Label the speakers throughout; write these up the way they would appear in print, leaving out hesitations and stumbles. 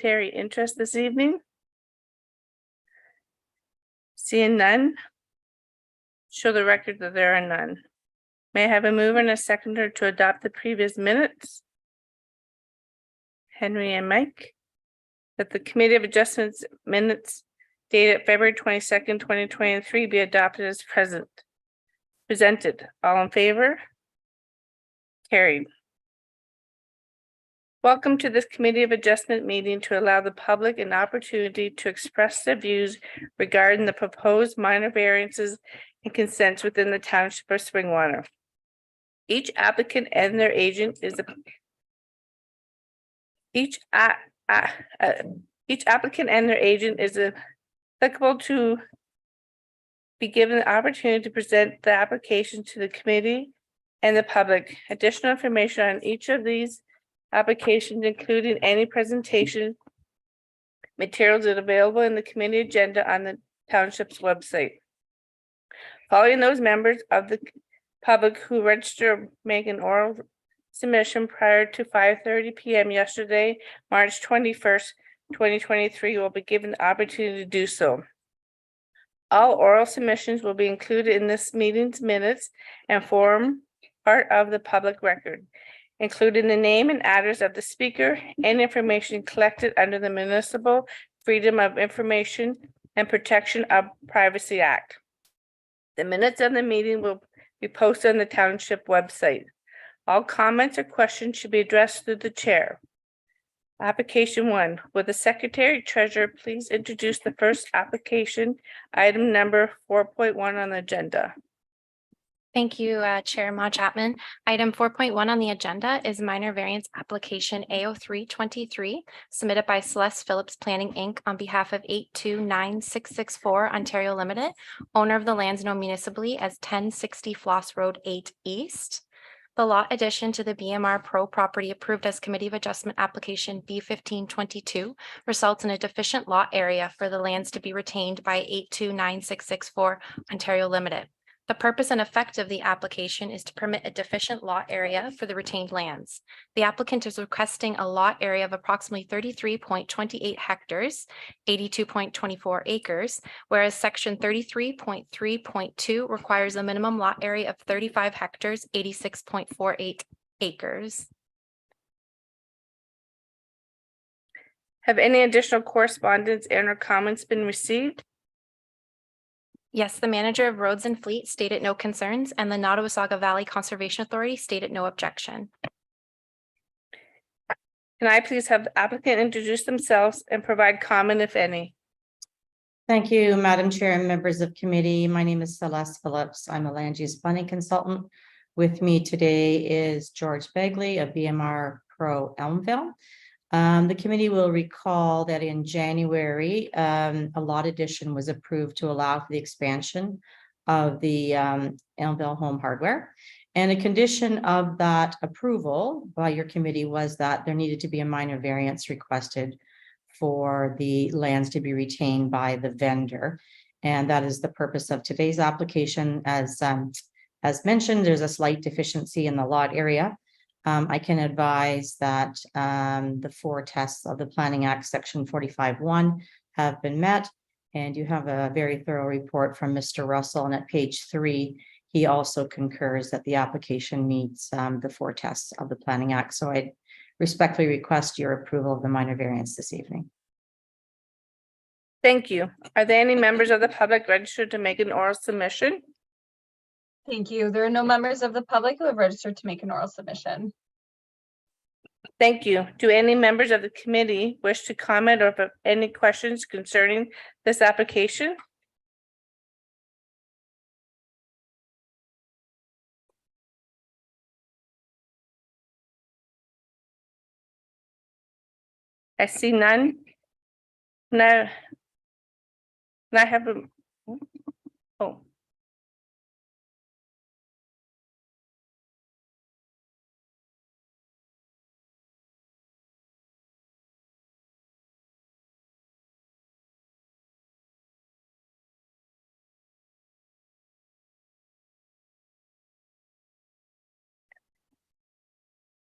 Speaker 1: parliamentary interest this evening? Seeing none, show the record that there are none. May I have a mover and a seconder to adopt the previous minutes? Henry and Mike. That the Committee of Adjustments minutes dated February 22nd, 2023 be adopted as presented. All in favor? Carried. Welcome to this Committee of Adjustment meeting to allow the public an opportunity to express their views regarding the proposed minor variances and consents within the Township of Springwater. Each applicant and their agent is each applicant and their agent is applicable to be given the opportunity to present the application to the committee and the public. Additional information on each of these applications, including any presentation materials, are available in the committee agenda on the township's website. Following those members of the public who register make an oral submission prior to 5:30 p.m. yesterday, March 21st, 2023, will be given the opportunity to do so. All oral submissions will be included in this meeting's minutes and form part of the public record, including the name and address of the speaker and information collected under the Municipal Freedom of Information and Protection of Privacy Act. The minutes of the meeting will be posted on the township website. All comments or questions should be addressed through the chair. Application 1. Will the Secretary Treasurer please introduce the first application, item number 4.1 on the agenda?
Speaker 2: Thank you, Chair Ma Chapman. Item 4.1 on the agenda is minor variance application A0323 submitted by Celeste Phillips Planning Inc. on behalf of 829664 Ontario Limited, owner of the lands known municipally as 1060 Floss Road 8 East. The lot addition to the BMR Pro property approved as Committee of Adjustment application B1522 results in a deficient lot area for the lands to be retained by 829664 Ontario Limited. The purpose and effect of the application is to permit a deficient lot area for the retained lands. The applicant is requesting a lot area of approximately 33.28 hectares, 82.24 acres, whereas section 33.3.2 requires a minimum lot area of 35 hectares, 86.48 acres.
Speaker 1: Have any additional correspondence and or comments been received?
Speaker 2: Yes, the manager of Roads and Fleet stated no concerns, and the Nottawasaga Valley Conservation Authority stated no objection.
Speaker 1: Can I please have the applicant introduce themselves and provide comment, if any?
Speaker 3: Thank you, Madam Chair and members of committee. My name is Celeste Phillips. I'm a land use planning consultant. With me today is George Begley of BMR Pro Elmville. The committee will recall that in January, a lot addition was approved to allow for the expansion of the Elmville Home Hardware. And a condition of that approval by your committee was that there needed to be a minor variance requested for the lands to be retained by the vendor. And that is the purpose of today's application. As mentioned, there's a slight deficiency in the lot area. I can advise that the 4 tests of the Planning Act Section 45(1) have been met, and you have a very thorough report from Mr. Russell. And at page 3, he also concurs that the application meets the 4 tests of the Planning Act. So I respectfully request your approval of the minor variance this evening.
Speaker 1: Thank you. Are there any members of the public registered to make an oral submission?
Speaker 4: Thank you. There are no members of the public who have registered to make an oral submission.
Speaker 1: Thank you. Do any members of the committee wish to comment or have any questions concerning this application? I see none. No. I have a, oh.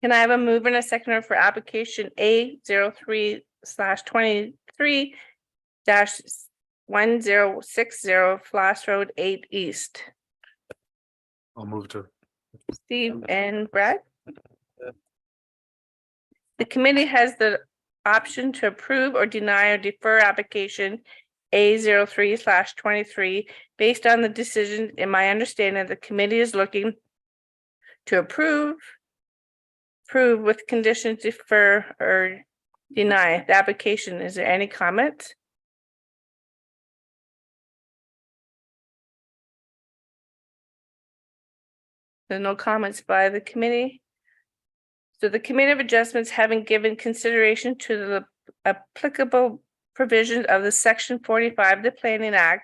Speaker 1: Can I have a mover and a seconder for application A0323 2023-1060 Floss Road 8 East.
Speaker 5: I'll move to.
Speaker 1: Steve and Brad. The committee has the option to approve or deny or defer application A03/23 based on the decision. In my understanding, the committee is looking to approve with conditions, defer or deny the application. Is there any comment? There are no comments by the committee. So the Committee of Adjustments, having given consideration to the applicable provisions of the Section 45 of the Planning Act,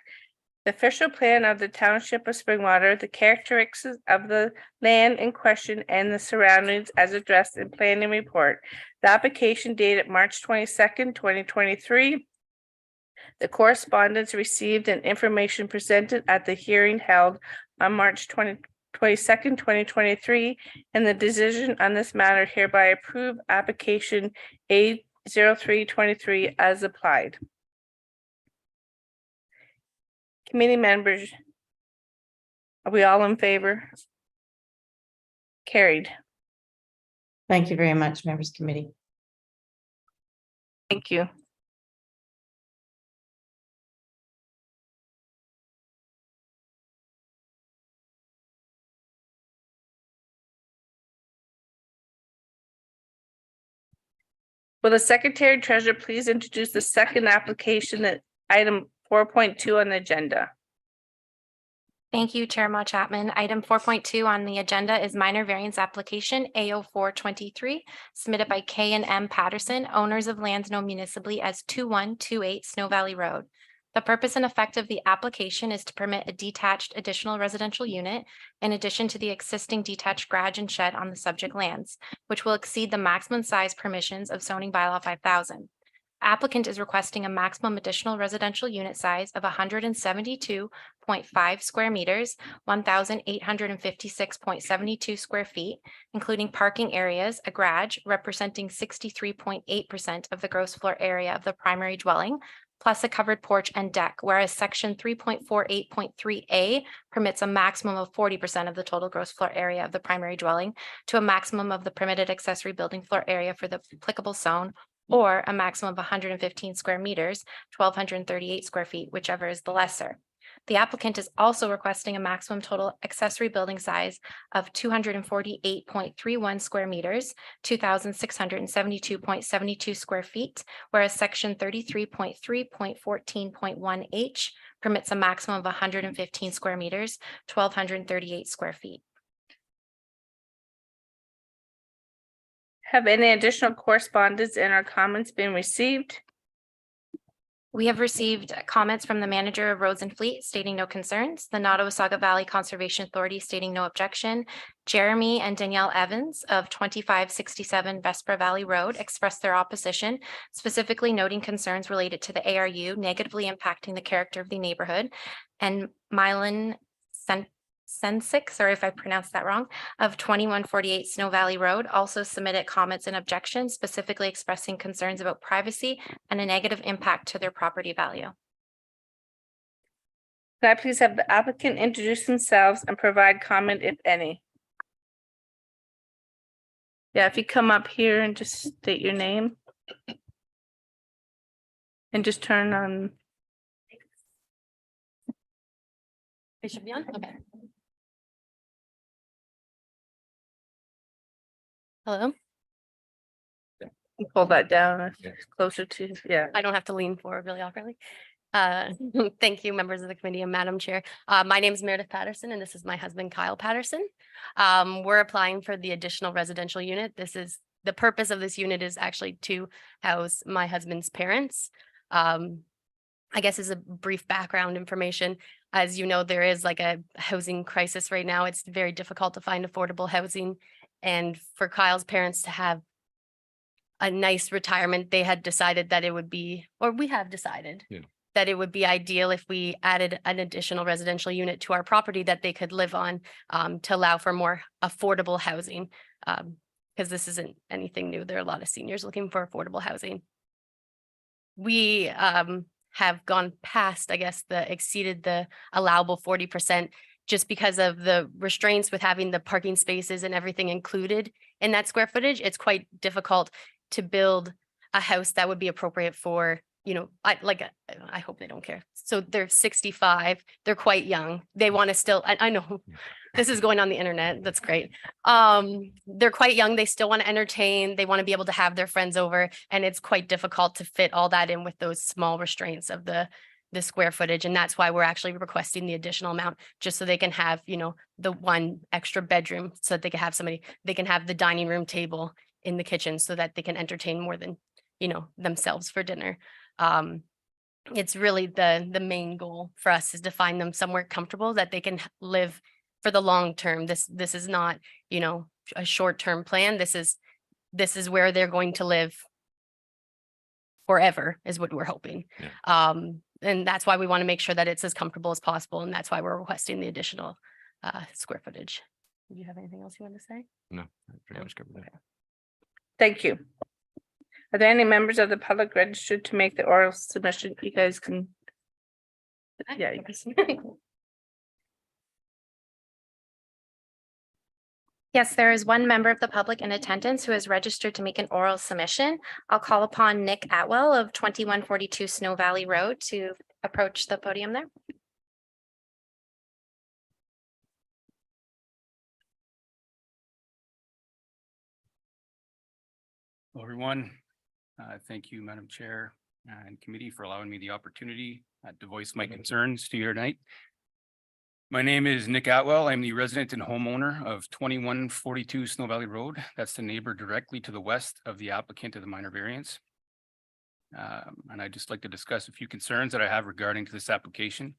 Speaker 1: the official plan of the Township of Springwater, the characteristics of the land in question and the surroundings as addressed in planning report. The application dated March 22nd, 2023. The correspondence received and information presented at the hearing held on March 22nd, 2023, and the decision on this matter hereby approve application A0323 as applied. Committee members, are we all in favor? Carried.
Speaker 3: Thank you very much, members committee.
Speaker 1: Thank you. Will the Secretary Treasurer please introduce the second application at item 4.2 on the agenda?
Speaker 2: Thank you, Chair Ma Chapman. Item 4.2 on the agenda is minor variance application A0423 submitted by K and M Patterson, owners of lands known municipally as 2128 Snow Valley Road. The purpose and effect of the application is to permit a detached additional residential unit in addition to the existing detached garage and shed on the subject lands, which will exceed the maximum size permissions of zoning bylaw 5000. Applicant is requesting a maximum additional residential unit size of 172.5 square meters, 1,856.72 square feet, including parking areas, a garage representing 63.8% of the gross floor area of the primary dwelling, plus a covered porch and deck, whereas section 3.48.3A permits a maximum of 40% of the total gross floor area of the primary dwelling to a maximum of the permitted accessory building floor area for the applicable zone, or a maximum of 115 square meters, 1,238 square feet, whichever is the lesser. The applicant is also requesting a maximum total accessory building size of 248.31 square meters, 2,672.72 square feet, whereas section 33.3.14.1H permits a maximum of 115 square meters, 1,238 square feet.
Speaker 1: Have any additional correspondence and or comments been received?
Speaker 2: We have received comments from the manager of Roads and Fleet stating no concerns, the Nottawasaga Valley Conservation Authority stating no objection. Jeremy and Danielle Evans of 2567 Vespra Valley Road expressed their opposition, specifically noting concerns related to the ARU negatively impacting the character of the neighborhood. And Mylan Sensick, sorry if I pronounced that wrong, of 2148 Snow Valley Road also submitted comments and objections, specifically expressing concerns about privacy and a negative impact to their property value.
Speaker 1: Can I please have the applicant introduce themselves and provide comment if any? Yeah, if you come up here and just state your name. And just turn on.
Speaker 6: It should be on, okay. Hello,
Speaker 1: Pull that down closer to, yeah.
Speaker 6: I don't have to lean forward really awkwardly. Thank you, members of the committee and Madam Chair. My name is Meredith Patterson and this is my husband Kyle Patterson. We're applying for the additional residential unit. The purpose of this unit is actually to house my husband's parents. I guess as a brief background information, as you know, there is like a housing crisis right now. It's very difficult to find affordable housing. And for Kyle's parents to have a nice retirement, they had decided that it would be, or we have decided that it would be ideal if we added an additional residential unit to our property that they could live on to allow for more affordable housing. Because this isn't anything new. There are a lot of seniors looking for affordable housing. we have gone past, I guess, exceeded the allowable 40% just because of the restraints with having the parking spaces and everything included in that square footage. It's quite difficult to build a house that would be appropriate for, I hope they don't care. So they're 65, they're quite young. They want to still, I know this is going on the internet. That's great. They're quite young. They still want to entertain. They want to be able to have their friends over, and it's quite difficult to fit all that in with those small restraints of the square footage. And that's why we're actually requesting the additional amount, just so they can have, the one extra bedroom, so that they can have they can have the dining room table in the kitchen so that they can entertain more than, themselves for dinner. It's really the main goal for us is to find them somewhere comfortable that they can live for the long term. This is not, a short-term plan. This is where they're going to live forever, is what we're hoping. And that's why we want to make sure that it's as comfortable as possible. And that's why we're requesting the additional square footage. Do you have anything else you want to say?
Speaker 5: No, I pretty much covered that.
Speaker 1: Thank you. Are there any members of the public registered to make the oral submission? You guys can. Yeah. you can-
Speaker 2: Yes, there is one member of the public in attendance who is registered to make an oral submission. I'll call upon Nick Atwell of 2142 Snow Valley Road to approach the podium there.
Speaker 7: Hello, everyone. Thank you, Madam Chair and committee, for allowing me the opportunity to voice my concerns to you tonight. My name is Nick Atwell. I'm the resident and homeowner of 2142 Snow Valley Road. That's the neighbor directly to the west of the applicant of the minor variance. And I'd just like to discuss a few concerns that I have regarding to this application.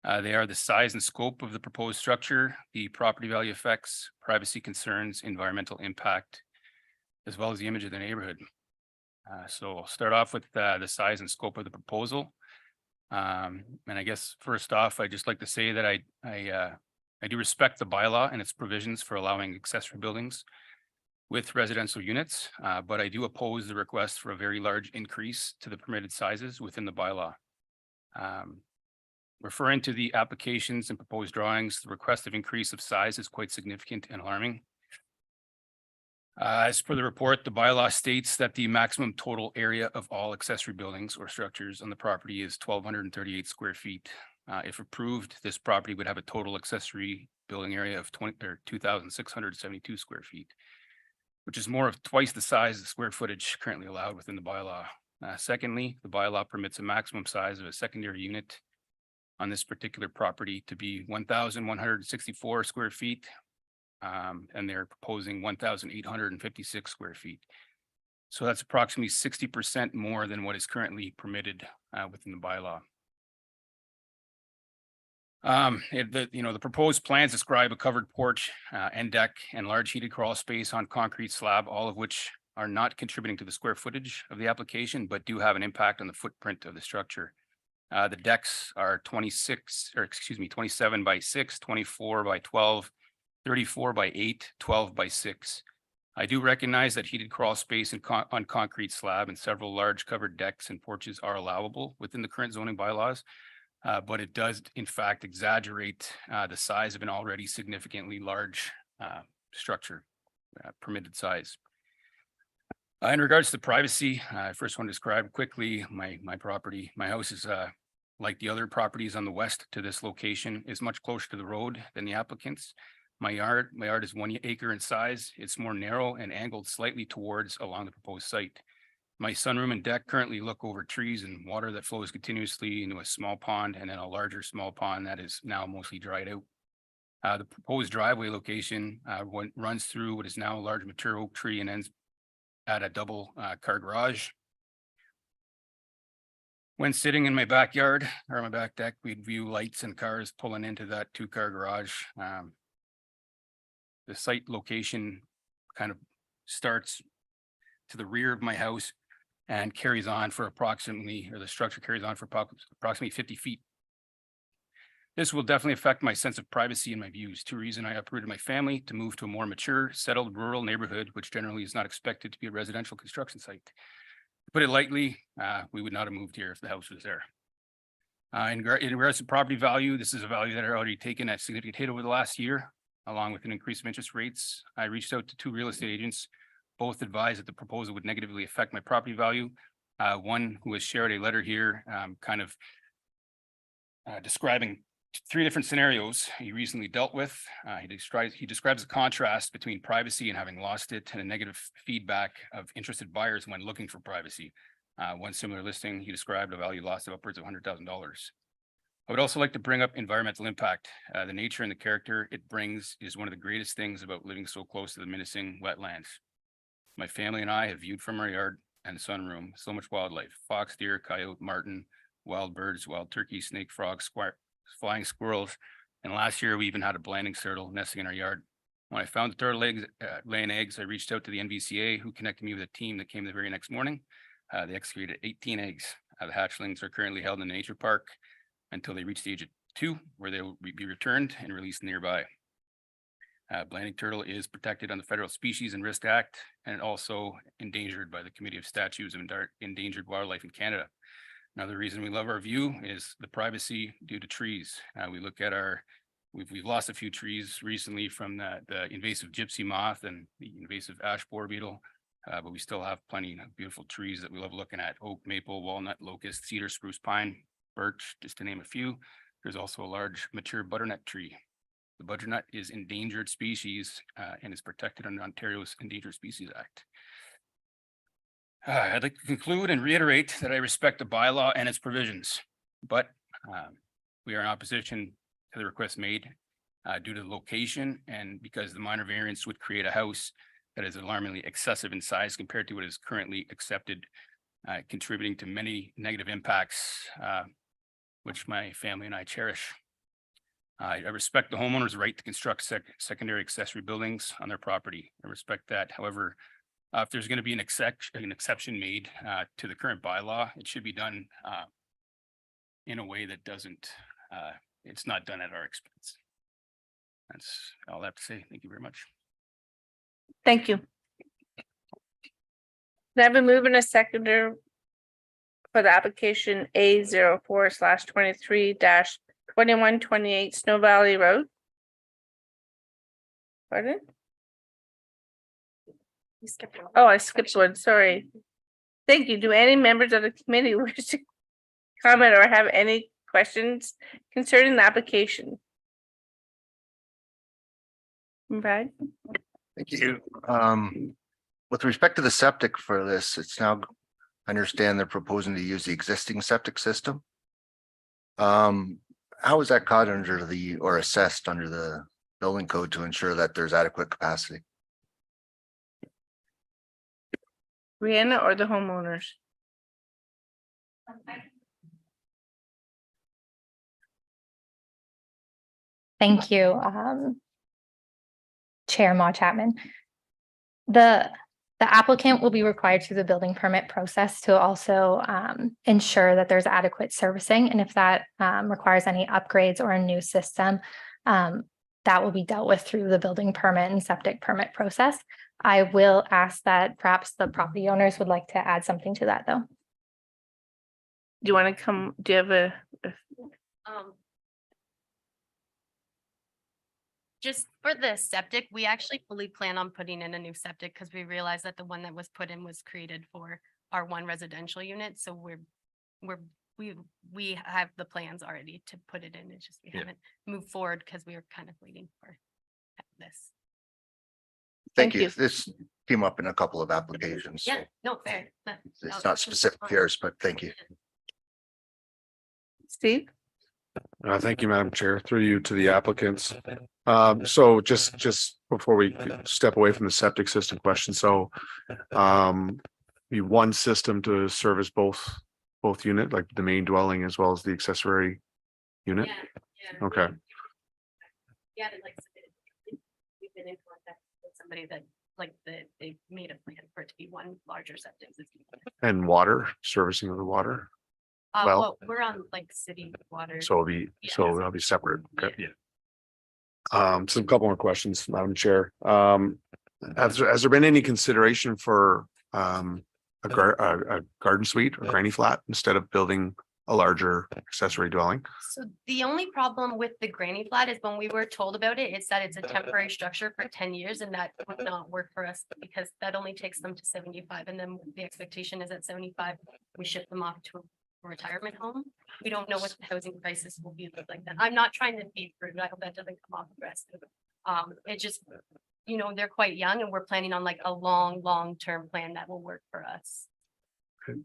Speaker 7: They are the size and scope of the proposed structure, the property value effects, privacy concerns, environmental impact, as well as the image of the neighborhood. So I'll start off with the size and scope of the proposal. And I guess first off, I'd just like to say that I do respect the bylaw and its provisions for allowing accessory buildings with residential units, but I do oppose the request for a very large increase to the permitted sizes within the bylaw. Referring to the applications and proposed drawings, the request of increase of size is quite significant and alarming. As per the report, the bylaw states that the maximum total area of all accessory buildings or structures on the property is 1,238 square feet. If approved, this property would have a total accessory building area of 2,672 square feet, which is more of twice the size of the square footage currently allowed within the bylaw. Secondly, the bylaw permits a maximum size of a secondary unit on this particular property to be 1,164 square feet. And they're proposing 1,856 square feet. So that's approximately 60% more than what is currently permitted within the bylaw. The proposed plans describe a covered porch and deck and large heated crawl space on concrete slab, all of which are not contributing to the square footage of the application, but do have an impact on the footprint of the structure. The decks are 27 by 6, 24 by 12, 34 by 8, 12 by 6. I do recognize that heated crawl space on concrete slab and several large covered decks and porches are allowable within the current zoning bylaws, but it does in fact exaggerate the size of an already significantly large structure, permitted size. In regards to privacy, I first want to describe quickly my property. My house is like the other properties on the west to this location, is much closer to the road than the applicant's. My yard is 1 acre in size. It's more narrow and angled slightly towards along the proposed site. My sunroom and deck currently look over trees and water that flows continuously into a small pond and then a larger small pond that is now mostly dried out. The proposed driveway location runs through what is now a large mature oak tree and ends at a double car garage. When sitting in my backyard or my back deck, we'd view lights and cars pulling into that 2-car garage. The site location kind of starts to the rear of my house and carries on for the structure carries on for approximately 50 feet. This will definitely affect my sense of privacy and my views. Two reasons: I uprooted my family to move to a more mature, settled rural neighborhood, which generally is not expected to be a residential construction site. To put it lightly, we would not have moved here if the house was there. In regards to property value, this is a value that I already taken a significant hit over the last year, along with an increase of interest rates. I reached out to 2 real estate agents. Both advised that the proposal would negatively affect my property value. One who has shared a letter here, describing 3 different scenarios he recently dealt with. He describes the contrast between privacy and having lost it, and a negative feedback of interested buyers when looking for privacy. One similar listing, he described a value loss of upwards of $100,000. I would also like to bring up environmental impact. The nature and the character it brings is one of the greatest things about living so close to the Minising wetlands. My family and I have viewed from our yard and sunroom so much wildlife: fox, deer, coyote, marten, wild birds, wild turkey, snake, frogs, flying squirrels. And last year, we even had a blanding turtle nesting in our yard. When I found the turtle laying eggs, I reached out to the NVCA, who connected me with a team that came the very next morning. They excavated 18 eggs. The hatchlings are currently held in the nature park until they reach the age of 2, where they will be returned and released nearby. Blanding turtle is protected on the Federal Species and Risk Act, and also endangered by the Committee of Statutes of Endangered Wildlife in Canada. Another reason we love our view is the privacy due to trees. We look at we've lost a few trees recently from the invasive gypsy moth and the invasive ash borer beetle, but we still have plenty of beautiful trees that we love looking at: oak, maple, walnut, locust, cedar, spruce, pine, birch, just to name a few. There's also a large mature butternut tree. The butternut is endangered species and is protected under Ontario's Endangered Species Act. I'd like to conclude and reiterate that I respect the bylaw and its provisions, but we are in opposition to the request made due to the location, and because the minor variance would create a house that is alarmingly excessive in size compared to what is currently accepted, contributing to many negative impacts, which my family and I cherish. I respect the homeowner's right to construct secondary accessory buildings on their property. I respect that. However, if there's going to be an exception made to the current bylaw, it should be done in a way that doesn't, it's not done at our expense. That's all I have to say. Thank you very much.
Speaker 1: Thank you. Can I have a move and a seconder for the application A04/23-2128 Snow Valley Road? Pardon?
Speaker 2: You skipped one.
Speaker 1: Oh, I skipped one, sorry. Thank you. Do any members of the committee wish to comment or have any questions concerning the application? Brad?
Speaker 8: Thank you. With respect to the septic for this, it's now, I understand they're proposing to use the existing septic system. How is that caught under the, or assessed under the building code to ensure that there's adequate capacity?
Speaker 1: Brianna or the homeowners?
Speaker 9: Thank you, Chair Ma Chapman. The applicant will be required through the building permit process to also ensure that there's adequate servicing, and if that requires any upgrades or a new system, that will be dealt with through the building permit and septic permit process. I will ask that perhaps the property owners would like to add something to that, though.
Speaker 1: Do you want to come, do you have a
Speaker 6: Just for the septic, we actually fully plan on putting in a new septic because we realized that the one that was put in was created for our 1 residential unit. So we have the plans already to put it in. It's just we haven't moved forward because we were kind of waiting for this.
Speaker 1: Thank
Speaker 8: Thank you.
Speaker 1: you.
Speaker 8: This came up in a couple of applications. so
Speaker 6: Yeah, no, fair.
Speaker 8: It's not specific to yours, but thank you.
Speaker 1: Steve?
Speaker 5: Thank you, Madam Chair, through you to the applicants. So just before we step away from the septic system question, so be one system to service both unit, like the main dwelling as well as the accessory unit? Okay.
Speaker 6: Yeah, we've been in contact with somebody that they made a plan for it to be one larger septic system.
Speaker 5: And water, servicing of the water, well-
Speaker 6: Well, we're on city water.
Speaker 5: so it'll be separate. Okay. So a couple more questions, Madam Chair. Has there been any consideration for a garden suite or granny flat instead of building a larger accessory dwelling?
Speaker 6: So the only problem with the granny flat is when we were told about it, it's that it's a temporary structure for 10 years and that would not work for us because that only takes them to 75. And then the expectation is at 75, we ship them off to a retirement home. We don't know what the housing crisis will be like that. I'm not trying to be rude. I hope that doesn't come off aggressive. It just, you know, they're quite young and we're planning on like a long-term plan that will work for us.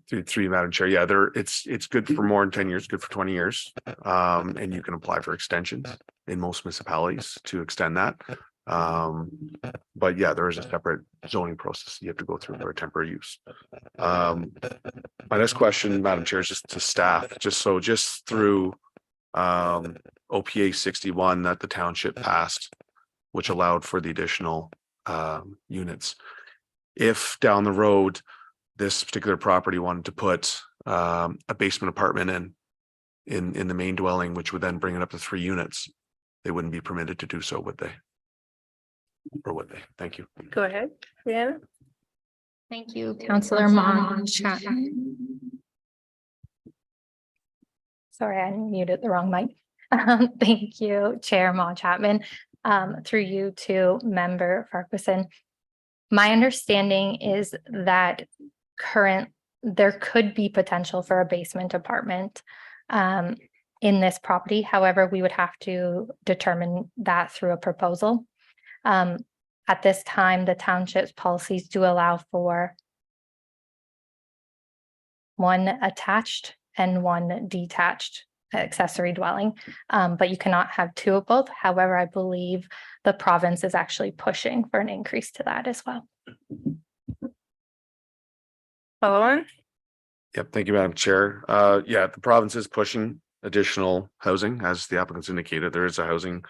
Speaker 5: Through you, Madam Chair. Yeah, it's good for more than 10 years, good for 20 years. And you can apply for extensions in most municipalities to extend that. But yeah, there is a separate zoning process you have to go through for a temporary use. My next question, Madam Chair, is just to staff, just through OPA 61 that the township passed, which allowed for the additional units. If down the road, this particular property wanted to put a basement apartment in the main dwelling, which would then bring it up to 3 units, they wouldn't be permitted to do so, would they? Or would they? Thank you.
Speaker 1: Go ahead, Brianna.
Speaker 9: Thank you, Councillor Mon Chapman. Sorry, I muted the wrong mic. Thank you, Chair Mon Chapman. Through you to Member Farquharson. My understanding is that there could be potential for a basement apartment in this property. However, we would have to determine that through a proposal. At this time, the township's policies do allow for one attached and one detached accessory dwelling, but you cannot have 2 of both. However, I believe the province is actually pushing for an increase to that as well.
Speaker 1: Follow on.
Speaker 5: Yep, thank you, Madam Chair. Yeah, the province is pushing additional housing, as the applicants indicated. There is a housing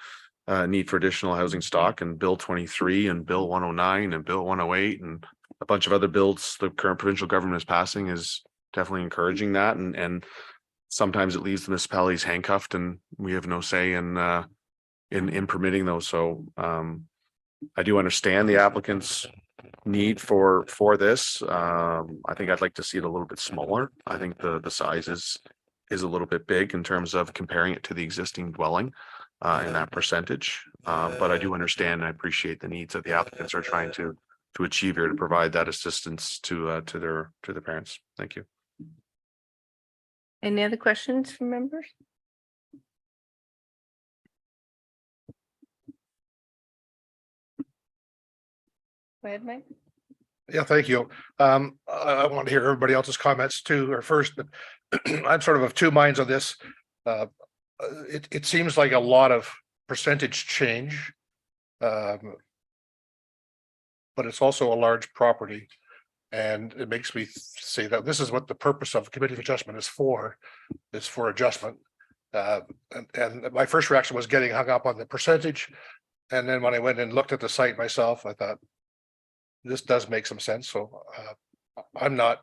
Speaker 5: need for additional housing stock, and Bill 23 and Bill 109 and Bill 108 and a bunch of other bills the current provincial government is passing is definitely encouraging that, and sometimes it leaves the municipalities handcuffed and we have no say in permitting those. So I do understand the applicant's need for this. I think I'd like to see it a little bit smaller. I think the size is a little bit big in terms of comparing it to the existing dwelling in that percentage. But I do understand and I appreciate the needs that the applicants are trying to achieve here to provide that assistance to their parents. Thank you.
Speaker 1: Any other questions from members? Go ahead, Mike.
Speaker 10: Yeah, thank you. I want to hear everybody else's comments too, or first, but I'm sort of 2 minds on this. It seems like a lot of percentage change. But it's also a large property. And it makes me say that this is what the purpose of committee of adjustment is for adjustment. And my first reaction was getting hung up on the percentage. And then when I went and looked at the site myself, I thought, this does make some sense. So I'm not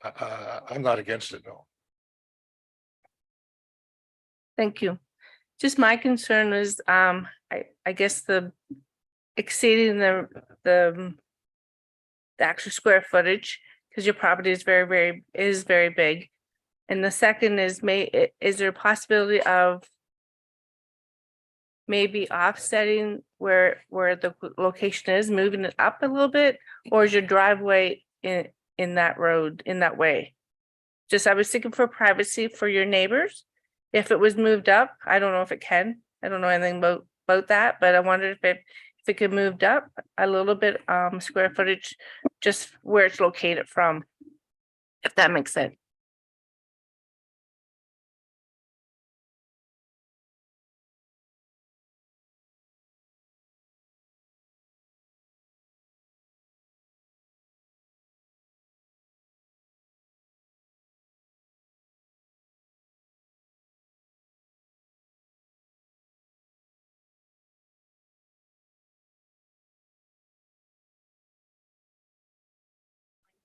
Speaker 10: against it, no.
Speaker 1: Thank you. Just my concern is, I guess the exceeding the actual square footage, because your property is very big. And the second is is there a possibility of maybe offsetting where the location is, moving it up a little bit, or is your driveway in that road, in that way? Just, I was thinking for privacy for your neighbors. If it was moved up, I don't know if it can. I don't know anything about that, but I wondered if it could moved up a little bit, square footage, just where it's located from, if that makes sense.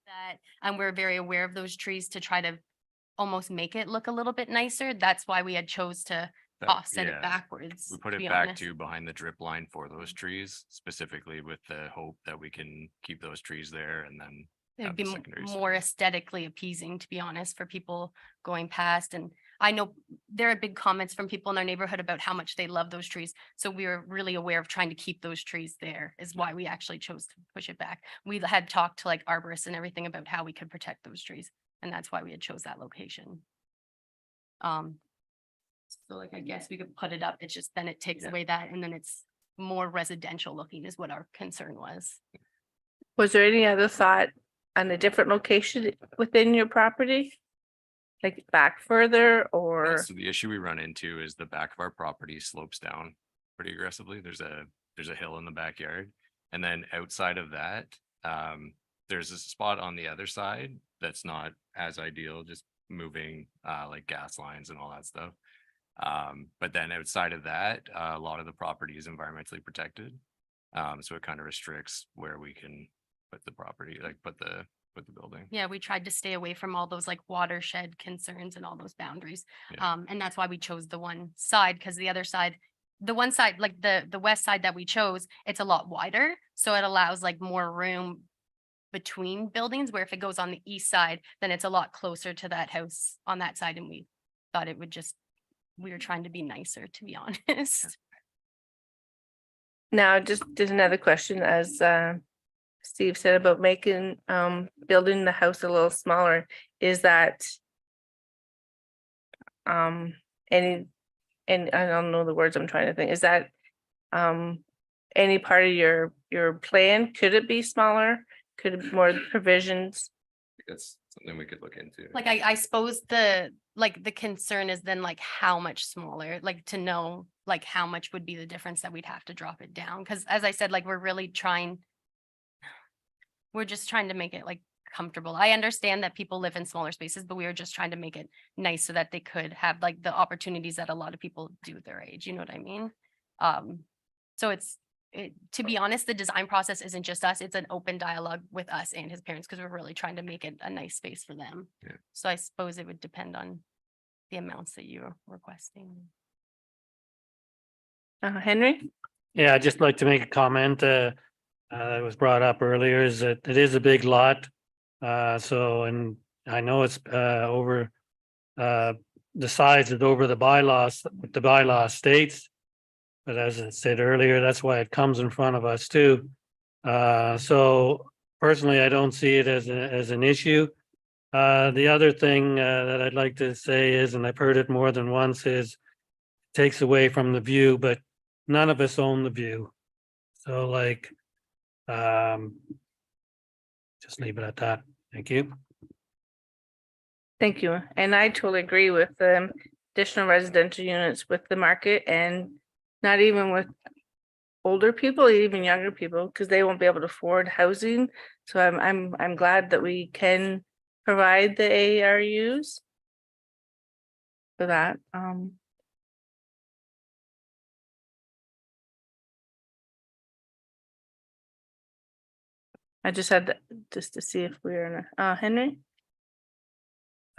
Speaker 6: That, and we're very aware of those trees to try to almost make it look a little bit nicer. That's why we had chose to offset it backwards.
Speaker 11: We put
Speaker 6: to
Speaker 11: it
Speaker 6: be
Speaker 11: back
Speaker 6: honest.
Speaker 11: to behind the drip line for those trees, specifically with the hope that we can keep those trees there and then
Speaker 6: It'd
Speaker 11: have
Speaker 6: be
Speaker 11: the
Speaker 6: m-
Speaker 11: secondary
Speaker 6: more aesthetically appeasing, to be honest, for people going past. And I know there are big comments from people in our neighborhood about how much they love those trees. So we were really aware of trying to keep those trees there is why we actually chose to push it back. We had talked to like arborists and everything about how we could protect those trees. And that's why we had chose that location. So like, I guess we could put it up. It's just then it takes away that and then it's more residential looking is what our concern was.
Speaker 1: Was there any other thought on a different location within your property? Like back further or,
Speaker 11: So the issue we run into is the back of our property slopes down pretty aggressively. There's a hill in the backyard. And then outside of that, there's a spot on the other side that's not as ideal, just moving like gas lines and all that stuff. But then outside of that, a lot of the property is environmentally protected. So it kind of restricts where we can put the property, like put the building.
Speaker 6: Yeah, we tried to stay away from all those like watershed concerns and all those boundaries.
Speaker 11: Yeah.
Speaker 6: And that's why we chose the one side, because the other side, the one side, like the west side that we chose, it's a lot wider. So it allows like more room between buildings, where if it goes on the east side, then it's a lot closer to that house on that side. And we thought it would just, we were trying to be nicer, to be honest.
Speaker 1: now just another question as Steve said about making building the house a little smaller. Is that any, and I don't know the words I'm trying to think, is that any part of your plan? Could it be smaller? Could it be more provisions?
Speaker 11: That's something we could look into.
Speaker 6: Like, I suppose the concern is then like how much smaller, like to know like how much would be the difference that we'd have to drop it down. Cause as I said, like, we're just trying to make it like comfortable. I understand that people live in smaller spaces, but we were just trying to make it nice so that they could have like the opportunities that a lot of people do at their age, you know what I mean? So to be honest, the design process isn't just us, it's an open dialogue with us and his parents, because we're really trying to make it a nice space for them.
Speaker 11: Yeah.
Speaker 6: So I suppose it would depend on the amounts that you're requesting.
Speaker 1: Henry?
Speaker 12: Yeah, I'd just like to make a comment, that was brought up earlier, is that it is a big lot. So, and I know it's, over, the size is over the bylaws, what the bylaw states. But as I said earlier, that's why it comes in front of us too. So personally, I don't see it as an issue. The other thing, that I'd like to say is, and I've heard it more than once, is takes away from the view, but none of us own the view. So like, just leave it at that. Thank you.
Speaker 1: Thank you. And I totally agree with the additional residential units with the market, and not even with older people, even younger people, because they won't be able to afford housing. So I'm glad that we can provide the ARUs for that. I just had just to see if we're in Henry.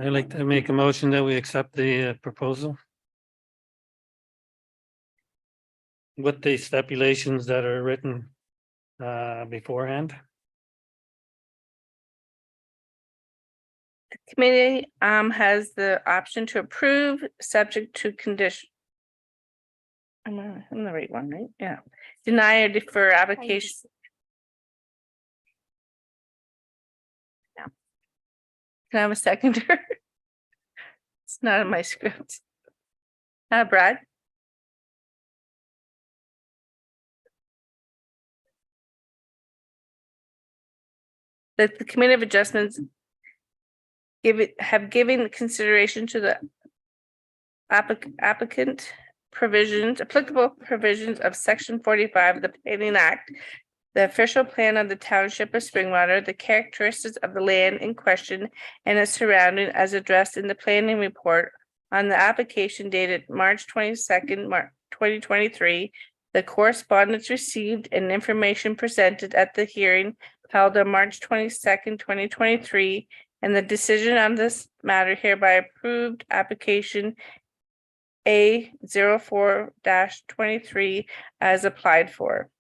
Speaker 12: I'd like to make a motion that we accept the proposal. With the stipulations that are written beforehand.
Speaker 1: Committee has the option to approve subject to condition. I'm the right one, right? Yeah. Deny or defer application. Yeah. Can I have a seconder? It's not in my script. Brad? That the Committee of Adjustments have given consideration to the applicant applicable provisions of Section 45 of the Planning Act, the official plan of the Township of Springwater, the characteristics of the land in question and its surrounding as addressed in the planning report on the application dated March 22nd, 2023, the correspondence received and information presented at the hearing held on March 22nd, 2023, and the decision on this matter hereby approved application A04-23 as applied for.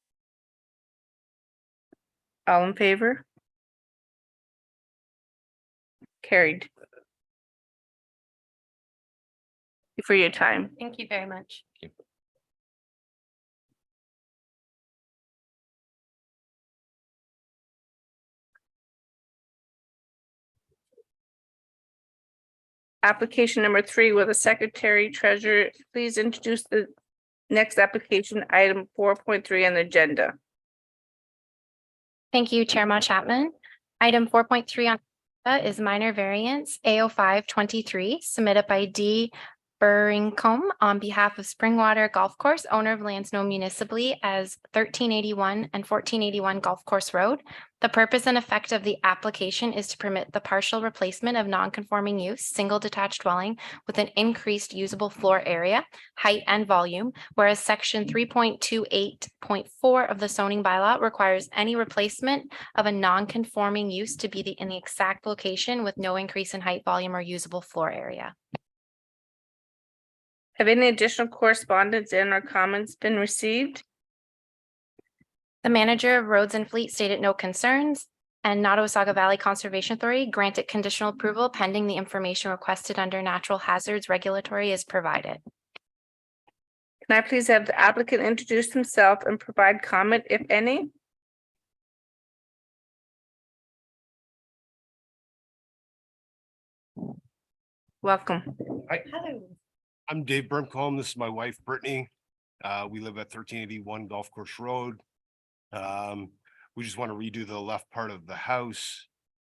Speaker 1: All in favor? Carried. Thank you for your time.
Speaker 6: Thank you very much.
Speaker 1: Application number 3, will the secretary treasurer please introduce the next application, item 4.3 on the agenda?
Speaker 2: Thank you, Chair Ma Chapman. Item 4.3 on the agenda is minor variance AO523 submitted by D. Burringcombe on behalf of Springwater Golf Course, owner of lands known municipally as 1381 and 1481 Golf Course Road. The purpose and effect of the application is to permit the partial replacement of non-conforming use, single detached dwelling with an increased usable floor area, height, and volume, whereas section 3.28.4 of the zoning bylaw requires any replacement of a non-conforming use to be in the exact location with no increase in height, volume, or usable floor area.
Speaker 1: Have any additional correspondence and or comments been received?
Speaker 2: The manager of Roads and Fleet stated no concerns, and Nottawasaga Valley Conservation Authority granted conditional approval pending the information requested under natural hazards regulatory is provided.
Speaker 1: Can I please have the applicant introduce himself and provide comment, if any? Welcome.
Speaker 13: I'm Dave Brimcombe. This is my wife Brittany. We live at 1381 Golf Course Road. We just want to redo the left part of the house,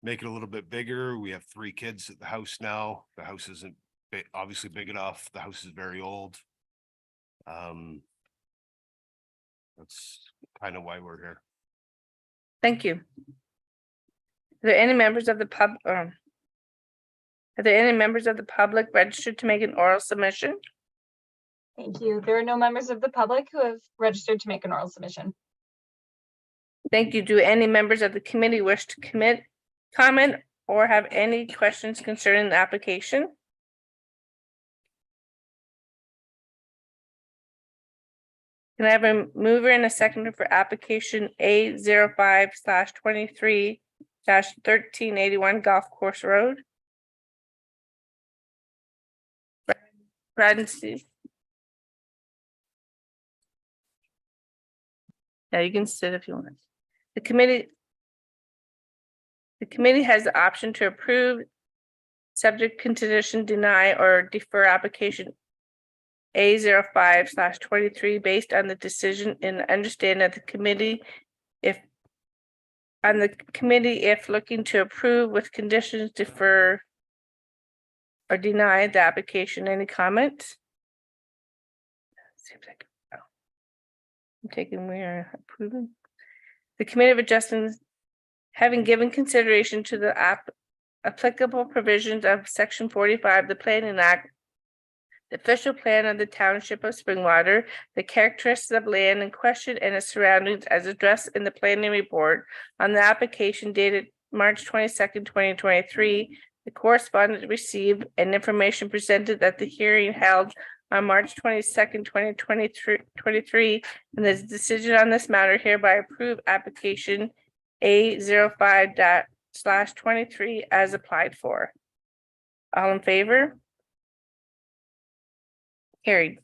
Speaker 13: make it a little bit bigger. We have 3 kids at the house now. The house isn't obviously big enough. The house is very old. That's kind of why we're here.
Speaker 1: Thank you. Are there any members of the public registered to make an oral submission?
Speaker 4: Thank you. There are no members of the public who have registered to make an oral submission.
Speaker 1: Thank you. Do any members of the committee wish to comment or have any questions concerning the application? Can I have a mover and a seconder for application A05/23-1381 Golf Course Road? Brad and Steve. Yeah, you can sit if you want. The committee has the option to approve, subject condition, deny, or defer application A05/23 based on the decision and understanding of the committee. If looking to approve with conditions, defer or deny the application. Any comments? Seems like I'm taking, we are approving. The Committee of Adjustments, having given consideration to the applicable provisions of Section 45 of the Planning Act, the official plan of the Township of Springwater, the characteristics of land in question and its surroundings as addressed in the planning report on the application dated March 22nd, 2023, the correspondence received and information presented at the hearing held on March 22nd, 2023, and the decision on this matter hereby approve application A05/23 as applied for. All in favor? Carried.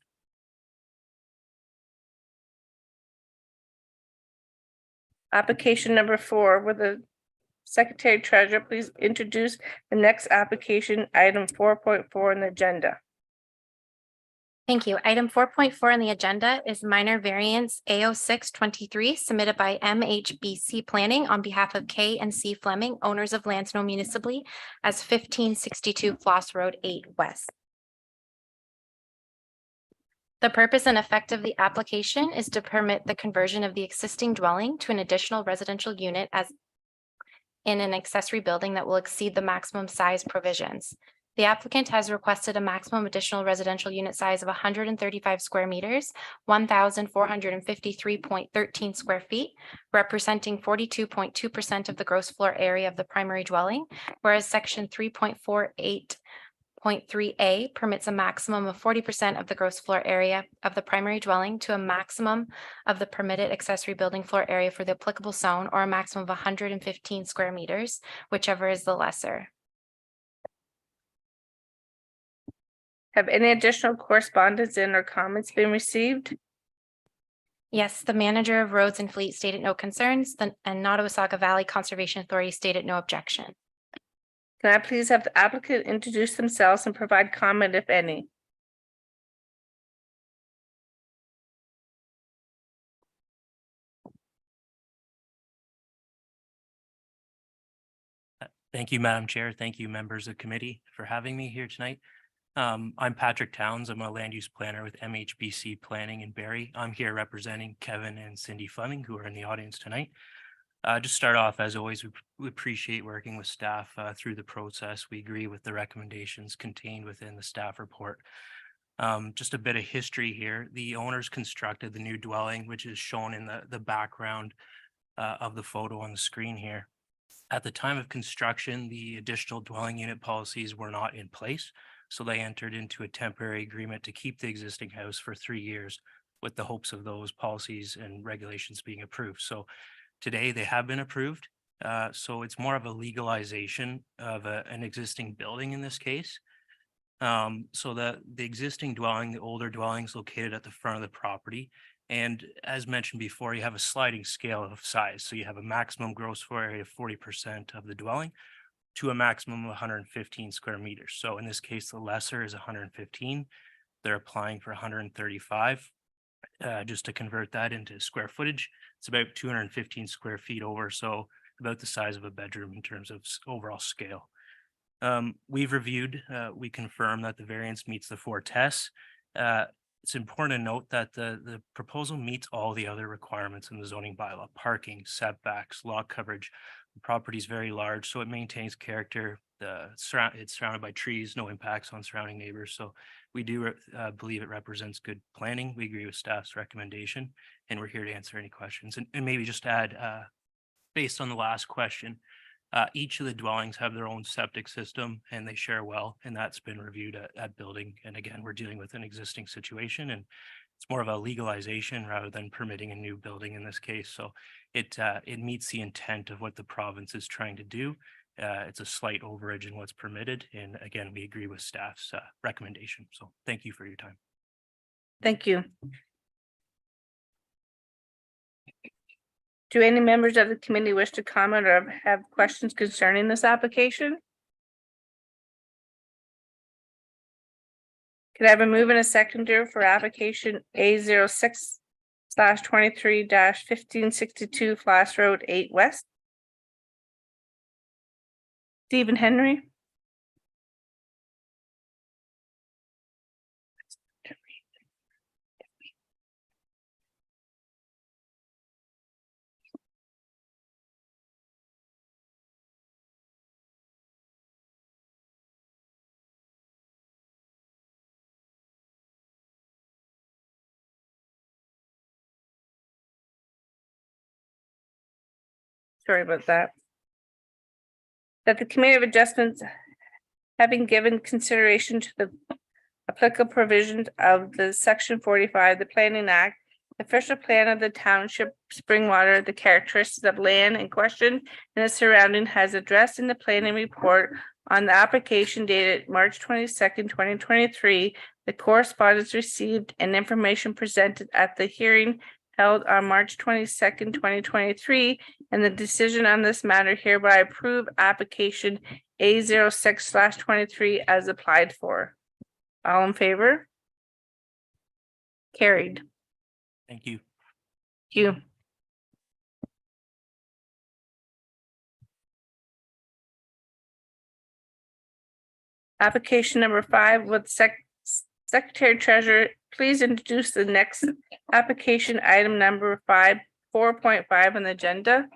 Speaker 1: Application number 4, will the Secretary Treasurer please introduce the next application, item 4.4 on the agenda?
Speaker 2: Thank you. Item 4.4 on the agenda is minor variance AO623 submitted by MHBC Planning on behalf of K and C Fleming, owners of lands known municipally as 1562 Floss Road 8 West. The purpose and effect of the application is to permit the conversion of the existing dwelling to an additional residential unit as in an accessory building that will exceed the maximum size provisions. The applicant has requested a maximum additional residential unit size of 135 square meters, 1,453.13 square feet, representing 42.2% of the gross floor area of the primary dwelling, whereas section 3.48.3A permits a maximum of 40% of the gross floor area of the primary dwelling to a maximum of the permitted accessory building floor area for the applicable zone, or a maximum of 115 square meters, whichever is the lesser.
Speaker 1: Have any additional correspondence and or comments been received?
Speaker 2: Yes, the manager of Roads and Fleet stated no concerns, and Nottawasaga Valley Conservation Authority stated no objection.
Speaker 1: Can I please have the applicant introduce themselves and provide comment if any?
Speaker 14: Thank you, Madam Chair. Thank you, members of committee, for having me here tonight. I'm Patrick Towns. I'm a land use planner with MHBC Planning in Barrie. I'm here representing Kevin and Cindy Fleming, who are in the audience tonight. Just start off, as always, we appreciate working with staff through the process. We agree with the recommendations contained within the staff report. Just a bit of history here. The owners constructed the new dwelling, which is shown in the background of the photo on the screen here. At the time of construction, the additional dwelling unit policies were not in place, so they entered into a temporary agreement to keep the existing house for 3 years with the hopes of those policies and regulations being approved. So today they have been approved. So it's more of a legalization of an existing building in this case. So the existing dwelling, the older dwelling, is located at the front of the property. And as mentioned before, you have a sliding scale of size. So you have a maximum gross floor area of 40% of the dwelling to a maximum of 115 square meters. So in this case, the lesser is 115. They're applying for 135. Just to convert that into square footage, it's about 215 square feet over. So about the size of a bedroom in terms of overall scale. We've reviewed, we confirm that the variance meets the 4 tests. It's important to note that the proposal meets all the other requirements in the zoning bylaw: parking, setbacks, lot coverage. The property is very large, so it maintains character. It's surrounded by trees, no impacts on surrounding neighbors. So we do believe it represents good planning. We agree with staff's recommendation, and we're here to answer any questions. And maybe just add, based on the last question, each of the dwellings have their own septic system and they share well, and that's been reviewed at building. And again, we're dealing with an existing situation, and it's more of a legalization rather than permitting a new building in this case. So it meets the intent of what the province is trying to do. It's a slight overage in what's permitted. And again, we agree with staff's recommendation. So thank you for your time.
Speaker 1: Thank you. Do any members of the committee wish to comment or have questions concerning this application? Could I have a move and a seconder for application A06/23-1562 Flash Road 8 West? Stephen Henry. Sorry about that. That the Committee of Adjustments, having given consideration to the applicable provisions of the Section 45, the Planning Act, the official plan of the township Springwater, the characteristics of land in question and its surrounding, has addressed in the planning report on the application dated March 22nd, 2023, the correspondence received and information presented at the hearing held on March 22nd, 2023, and the decision on this matter hereby approve application A06/23 as applied for. All in favor? Carried.
Speaker 14: Thank you.
Speaker 1: Thank you. Application number 5 with Secretary Treasurer, please introduce the next application item number 4.5 on the agenda.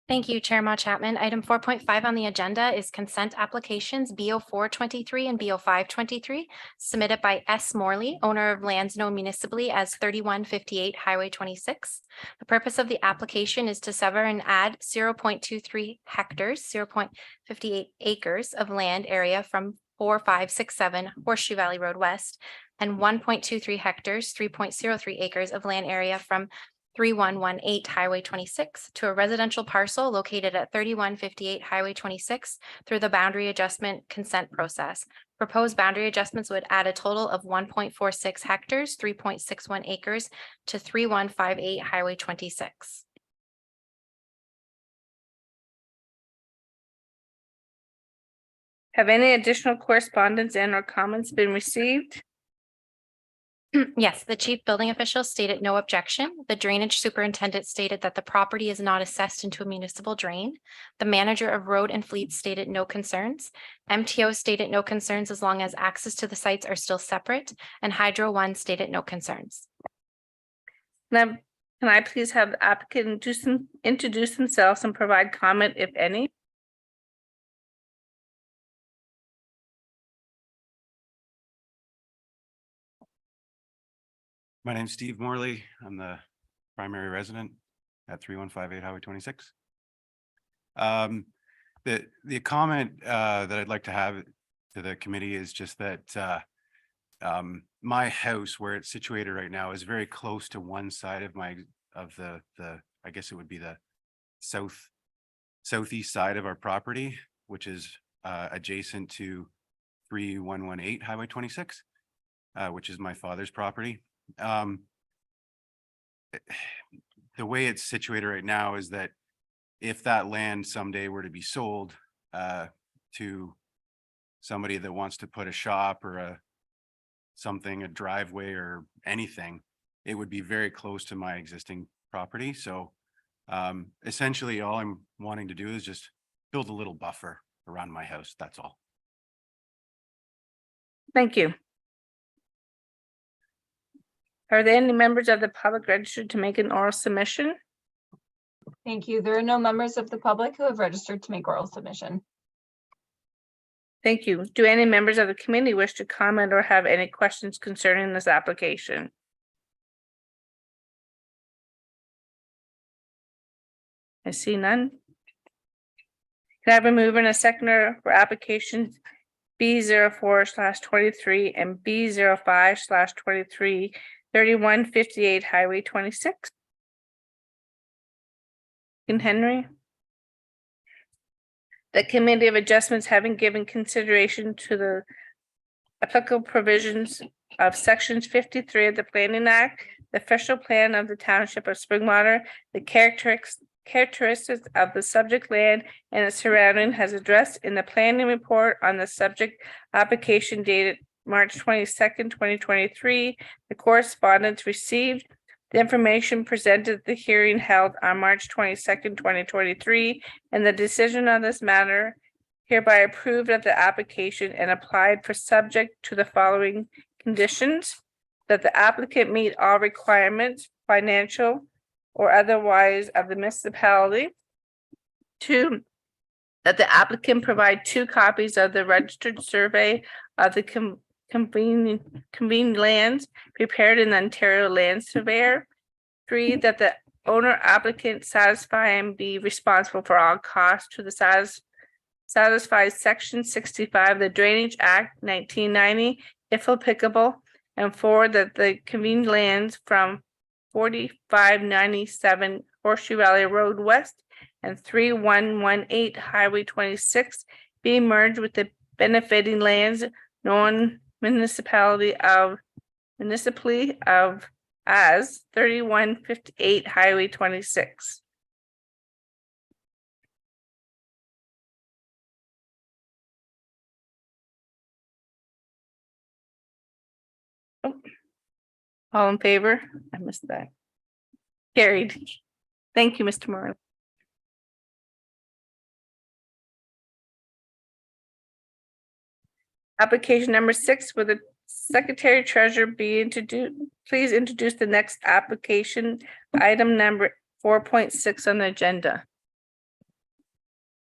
Speaker 2: Thank you, Chair Ma Chapman. Item 4.5 on the agenda is consent applications BO423 and BO523 submitted by S. Morley, owner of lands known municipally as 3158 Highway 26. The purpose of the application is to sever and add 0.23 hectares, 0.58 acres of land area from 4567 Horseshoe Valley Road West and 1.23 hectares, 3.03 acres of land area from 3118 Highway 26 to a residential parcel located at 3158 Highway 26 through the boundary adjustment consent process. Proposed boundary adjustments would add a total of 1.46 hectares, 3.61 acres to 3158 Highway 26.
Speaker 1: Have any additional correspondence and or comments been received?
Speaker 2: Yes, the chief building official stated no objection. The drainage superintendent stated that the property is not assessed into a municipal drain. The manager of road and fleet stated no concerns. MTO stated no concerns as long as access to the sites are still separate, and Hydro One stated no concerns.
Speaker 1: Now, can I please have the applicant introduce themselves and provide comment, if any?
Speaker 15: My name's Steve Morley. I'm the primary resident at 3158 Highway 26. The comment that I'd like to have to the committee is just that my house, where it's situated right now, is very close to one side of the I guess it would be the southeast side of our property, which is adjacent to 3118 Highway 26, which is my father's property. The way it's situated right now is that if that land someday were to be sold to somebody that wants to put a shop or a driveway or anything, it would be very close to my existing property. So essentially all I'm wanting to do is just build a little buffer around my house. That's all.
Speaker 1: Thank you. Are there any members of the public registered to make an oral submission?
Speaker 4: Thank you. There are no members of the public who have registered to make oral submission.
Speaker 1: Thank you. Do any members of the committee wish to comment or have any questions concerning this application? I see none. Can I have a mover and a seconder for applications B04/23 and B05/23, 3158 Highway 26? In Henry? The Committee of Adjustments, having given consideration to the applicable provisions of sections 53 of the Planning Act, the official plan of the Township of Springwater, the characteristics of the subject land and its surrounding, has addressed in the planning report on the subject application dated March 22nd, 2023, the correspondence received, the information presented at the hearing held on March 22nd, 2023, and the decision on this matter hereby approved of the application and applied for, subject to the following conditions: that the applicant meet all requirements, financial or otherwise, of the municipality. 2, that the applicant provide 2 copies of the registered survey of the convened lands prepared in the Ontario Land Surveyor. 3, that the owner applicant satisfy and be responsible for all costs to the satisfy Section 65 of the Drainage Act 1990, if applicable. And 4, that the convened lands from 4597 Horseshoe Valley Road West and 3118 Highway 26 be merged with the benefiting lands known municipally of as 3158 Highway 26. All in favor? I missed that. Carried. Thank you, Mr. Moore. Application number 6, will the Secretary Treasurer be introduced? Please introduce the next application, item number 4.6 on the agenda.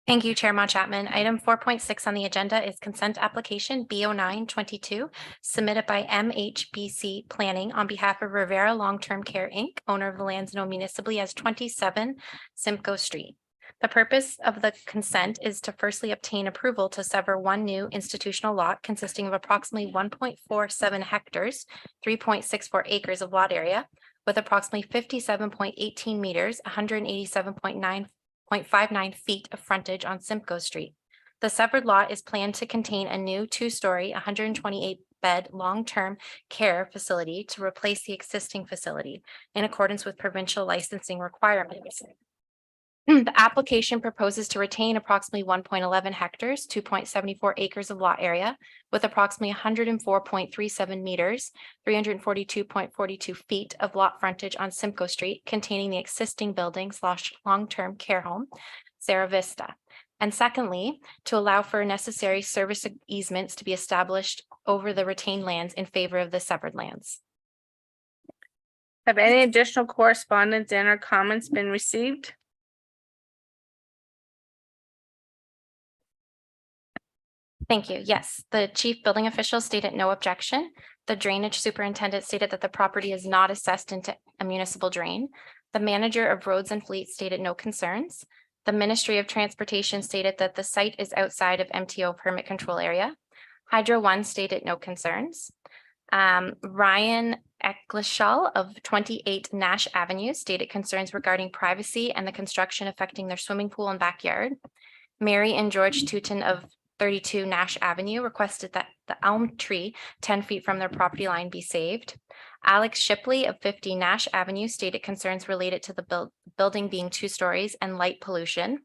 Speaker 2: Thank you, Chair Ma Chapman. Item 4.6 on the agenda is consent application B0922 submitted by MHBC Planning on behalf of Rivera Long-Term Care, Inc., owner of the lands known municipally as 27 Simcoe Street. The purpose of the consent is to firstly obtain approval to sever one new institutional lot consisting of approximately 1.47 hectares, 3.64 acres of lot area, with approximately 57.18 meters, 187.59 feet of frontage on Simcoe Street. The severed lot is planned to contain a new two-story, 128-bed long-term care facility to replace the existing facility in accordance with provincial licensing requirements. The application proposes to retain approximately 1.11 hectares, 2.74 acres of lot area with approximately 104.37 meters, 342.42 feet of lot frontage on Simcoe Street containing the existing building / long-term care home, Sarah Vista. And secondly, to allow for necessary service easements to be established over the retained lands in favor of the severed lands.
Speaker 1: Have any additional correspondence and or comments been received?
Speaker 2: Thank you. Yes, the chief building official stated no objection. The drainage superintendent stated that the property is not assessed into a municipal drain. The manager of roads and fleet stated no concerns. The Ministry of Transportation stated that the site is outside of MTO permit control area. Hydro One stated no concerns. Ryan Eccleshall of 28 Nash Avenue stated concerns regarding privacy and the construction affecting their swimming pool and backyard. Mary and George Tootin of 32 Nash Avenue requested that the elm tree 10 feet from their property line be saved. Alex Shipley of 50 Nash Avenue stated concerns related to the building being 2 stories and light pollution.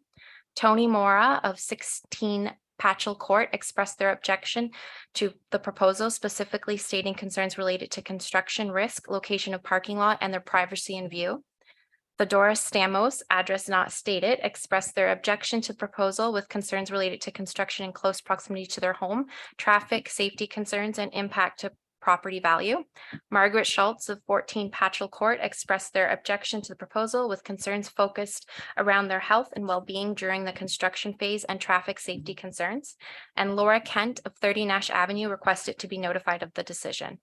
Speaker 2: Tony Mora of 16 Patchell Court expressed their objection to the proposal, specifically stating concerns related to construction risk, location of parking lot, and their privacy in view. The Doris Stamos, address not stated, expressed their objection to the proposal with concerns related to construction in close proximity to their home, traffic, safety concerns, and impact to property value. Margaret Schultz of 14 Patchell Court expressed their objection to the proposal with concerns focused around their health and well-being during the construction phase and traffic safety concerns. And Laura Kent of 30 Nash Avenue requested to be notified of the decision.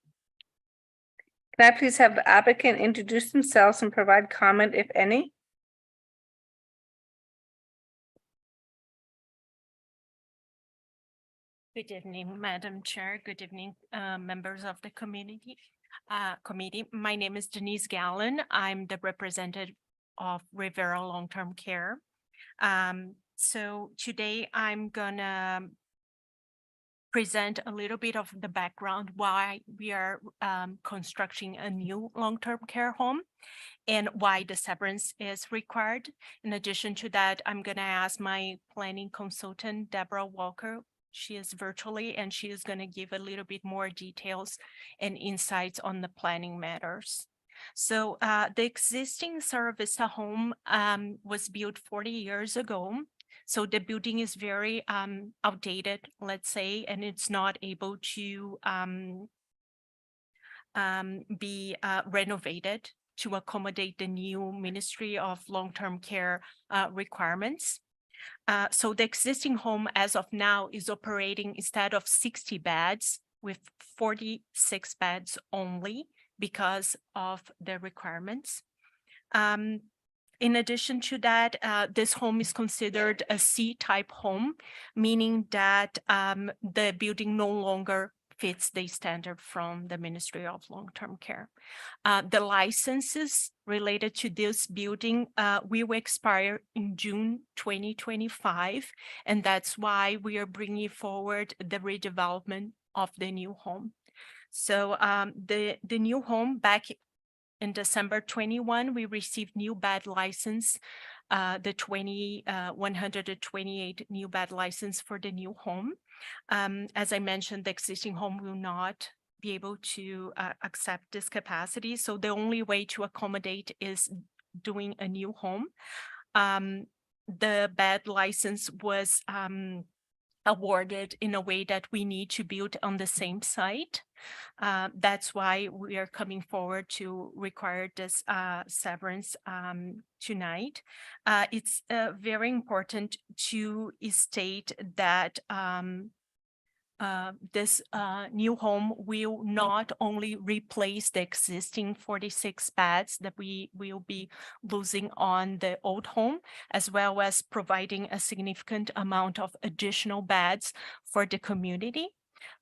Speaker 1: Can I please have the applicant introduce themselves and provide comment, if any?
Speaker 16: Good evening, Madam Chair. Good evening, members of the committee. My name is Denise Gallen. I'm the representative of Rivera Long-Term Care. So today I'm gonna present a little bit of the background why we are constructing a new long-term care home and why the severance is required. In addition to that, I'm going to ask my planning consultant, Deborah Walker. She is virtually, and she is going to give a little bit more details and insights on the planning matters. So the existing Sarah Vista home was built 40 years ago. So the building is very outdated, let's say, and it's not able to be renovated to accommodate the new Ministry of Long-Term Care requirements. So the existing home as of now is operating instead of 60 beds with 46 beds only because of the requirements. In addition to that, this home is considered a C-type home, meaning that the building no longer fits the standard from the Ministry of Long-Term Care. The licenses related to this building will expire in June 2025, and that's why we are bringing forward the redevelopment of the new home. So the new home back in December 21, we received new bed license, the 128 new bed license for the new home. As I mentioned, the existing home will not be able to accept this capacity. So the only way to accommodate is doing a new home. The bed license was awarded in a way that we need to build on the same site. That's why we are coming forward to require this severance tonight. It's very important to state that this new home will not only replace the existing 46 beds that we will be losing on the old home, as well as providing a significant amount of additional beds for the community.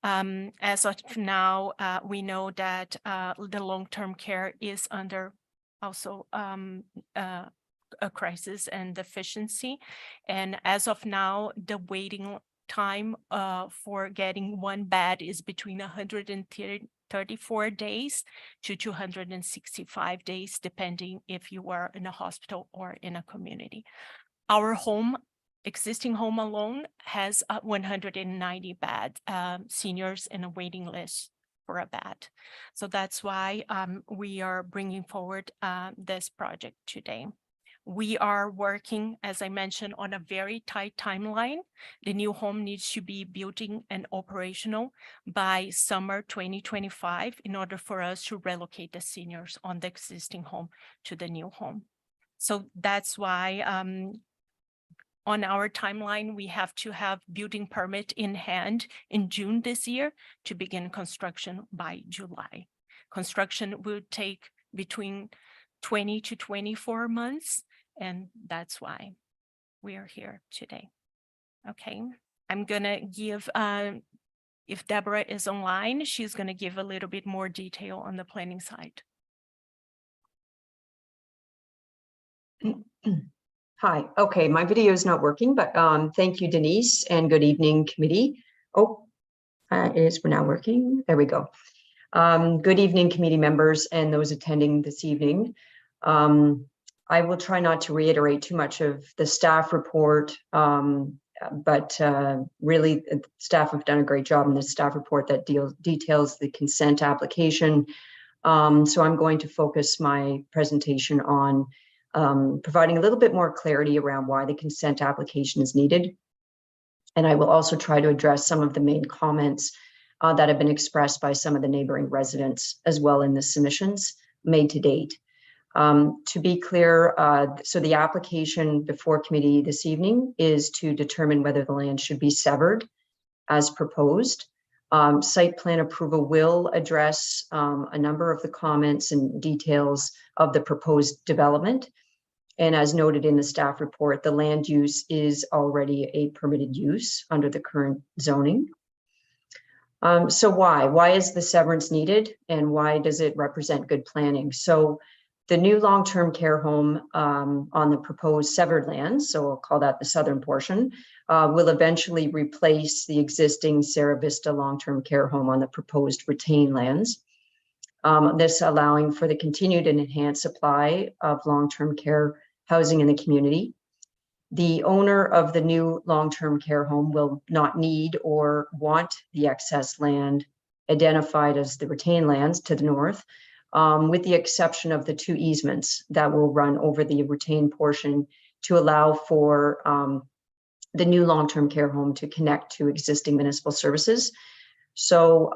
Speaker 16: As of now, we know that the long-term care is under also a crisis and deficiency. And as of now, the waiting time for getting one bed is between 134 days to 265 days, depending if you are in a hospital or in a community. Our home, existing home alone, has 190 bed seniors in a waiting list for a bed. So that's why we are bringing forward this project today. We are working, as I mentioned, on a very tight timeline. The new home needs to be building and operational by summer 2025 in order for us to relocate the seniors on the existing home to the new home. So that's why on our timeline, we have to have building permit in hand in June this year to begin construction by July. Construction will take between 20 to 24 months. And that's why we are here today. Okay, I'm gonna give, if Deborah is online, she's gonna give a little bit more detail on the planning side.
Speaker 17: Hi, okay, my video is not working, but thank you, Denise, and good evening, committee. Oh, it is now working. There we go. Good evening, committee members and those attending this evening. I will try not to reiterate too much of the staff report, but really staff have done a great job in the staff report that details the consent application. So I'm going to focus my presentation on providing a little bit more clarity around why the consent application is needed. And I will also try to address some of the main comments that have been expressed by some of the neighboring residents as well in the submissions made to date. To be clear, so the application before committee this evening is to determine whether the land should be severed as proposed. Site plan approval will address a number of the comments and details of the proposed development. And as noted in the staff report, the land use is already a permitted use under the current zoning. So why is the severance needed and why does it represent good planning? So the new long-term care home on the proposed severed lands, so I'll call that the southern portion, will eventually replace the existing Sierra Vista long-term care home on the proposed retained lands. This allowing for the continued and enhanced supply of long-term care housing in the community. The owner of the new long-term care home will not need or want the excess land identified as the retained lands to the north, with the exception of the 2 easements that will run over the retained portion to allow for the new long-term care home to connect to existing municipal services. So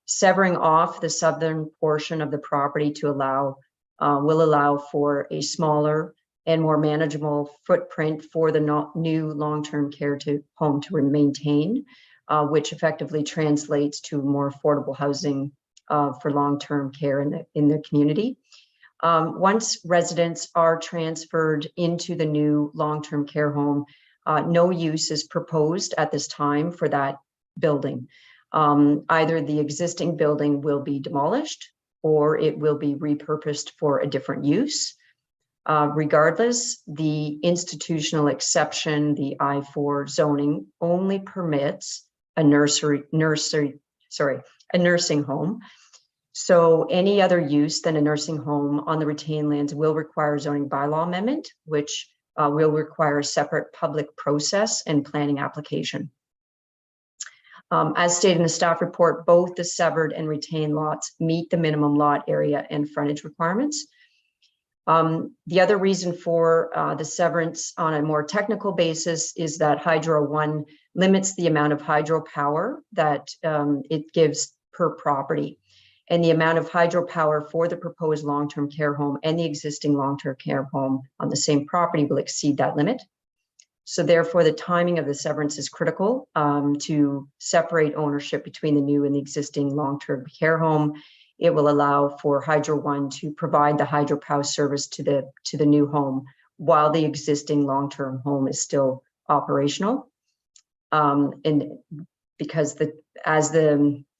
Speaker 17: severing off the southern portion of the property to allow will allow for a smaller and more manageable footprint for the new long-term care home to maintain, which effectively translates to more affordable housing for long-term care in the community. Once residents are transferred into the new long-term care home, no use is proposed at this time for that building. Either the existing building will be demolished or it will be repurposed for a different use. Regardless, the institutional exception, the I-4 zoning, only permits a nursing home. So any other use than a nursing home on the retained lands will require zoning bylaw amendment, which will require a separate public process and planning application. As stated in the staff report, both the severed and retained lots meet the minimum lot area and frontage requirements. The other reason for the severance on a more technical basis is that Hydro One limits the amount of hydropower that it gives per property. And the amount of hydropower for the proposed long-term care home and the existing long-term care home on the same property will exceed that limit. So therefore, the timing of the severance is critical to separate ownership between the new and the existing long-term care home. It will allow for Hydro One to provide the hydropower service to the new home while the existing long-term home is still operational. And because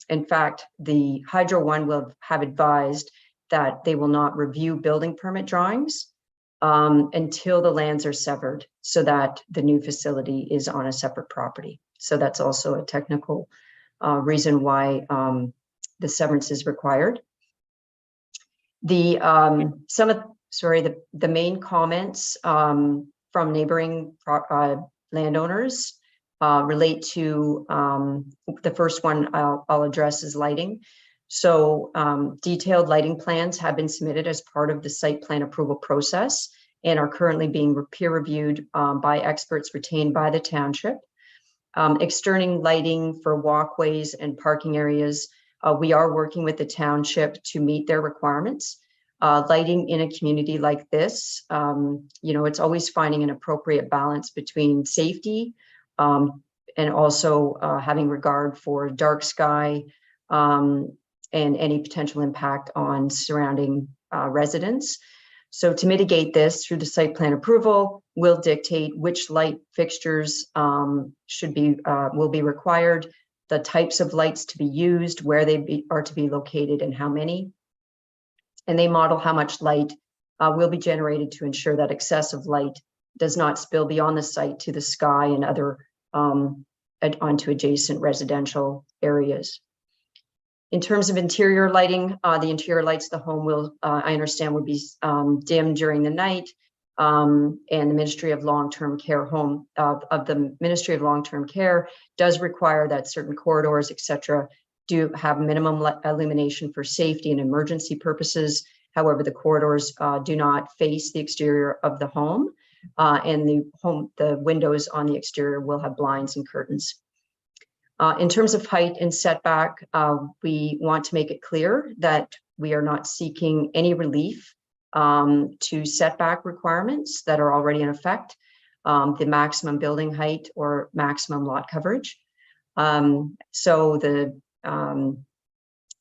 Speaker 17: in fact, the Hydro One will have advised that they will not review building permit drawings until the lands are severed so that the new facility is on a separate property. So that's also a technical reason why the severance is required. The the main comments from neighboring landowners relate to the first one I'll address is lighting. So detailed lighting plans have been submitted as part of the site plan approval process and are currently being peer reviewed by experts retained by the township. External lighting for walkways and parking areas, we are working with the township to meet their requirements. Lighting in a community like this, it's always finding an appropriate balance between safety and also having regard for dark sky and any potential impact on surrounding residents. So to mitigate this through the site plan approval, will dictate which light fixtures will be required, the types of lights to be used, where they are to be located, and how many. And they model how much light will be generated to ensure that excessive light does not spill beyond the site to the sky and other onto adjacent residential areas. In terms of interior lighting, the interior lights of the home will, I understand, would be dimmed during the night. And the Ministry of Long-Term Care the Ministry of Long-Term Care does require that certain corridors, etc., do have minimum illumination for safety and emergency purposes. However, the corridors do not face the exterior of the home, and the windows on the exterior will have blinds and curtains. In terms of height and setback, we want to make it clear that we are not seeking any relief to setback requirements that are already in effect, the maximum building height or maximum lot coverage. So the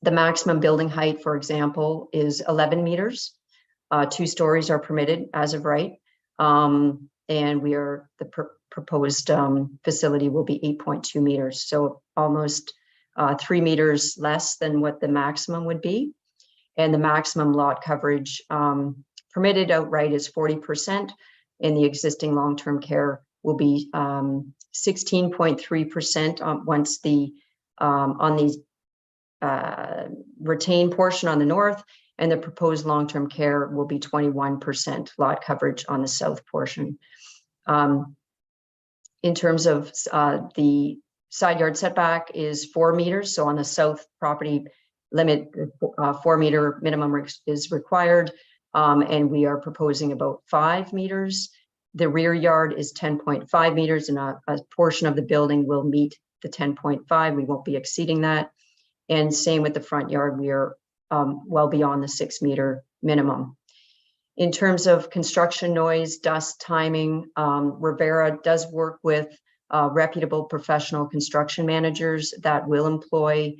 Speaker 17: maximum building height, for example, is 11 meters. 2 stories are permitted as of right. And the proposed facility will be 8.2 meters. So almost 3 meters less than what the maximum would be. And the maximum lot coverage permitted outright is 40%. And the existing long-term care will be 16.3% once on the retained portion on the north, and the proposed long-term care will be 21% lot coverage on the south portion. In terms of the side yard setback is 4 meters. So on the south property limit, 4 meter minimum is required. And we are proposing about 5 meters. The rear yard is 10.5 meters, and a portion of the building will meet the 10.5. We won't be exceeding that. And same with the front yard, we are well beyond the 6 meter minimum. In terms of construction noise, dust, timing, Revera does work with reputable professional construction managers that will employ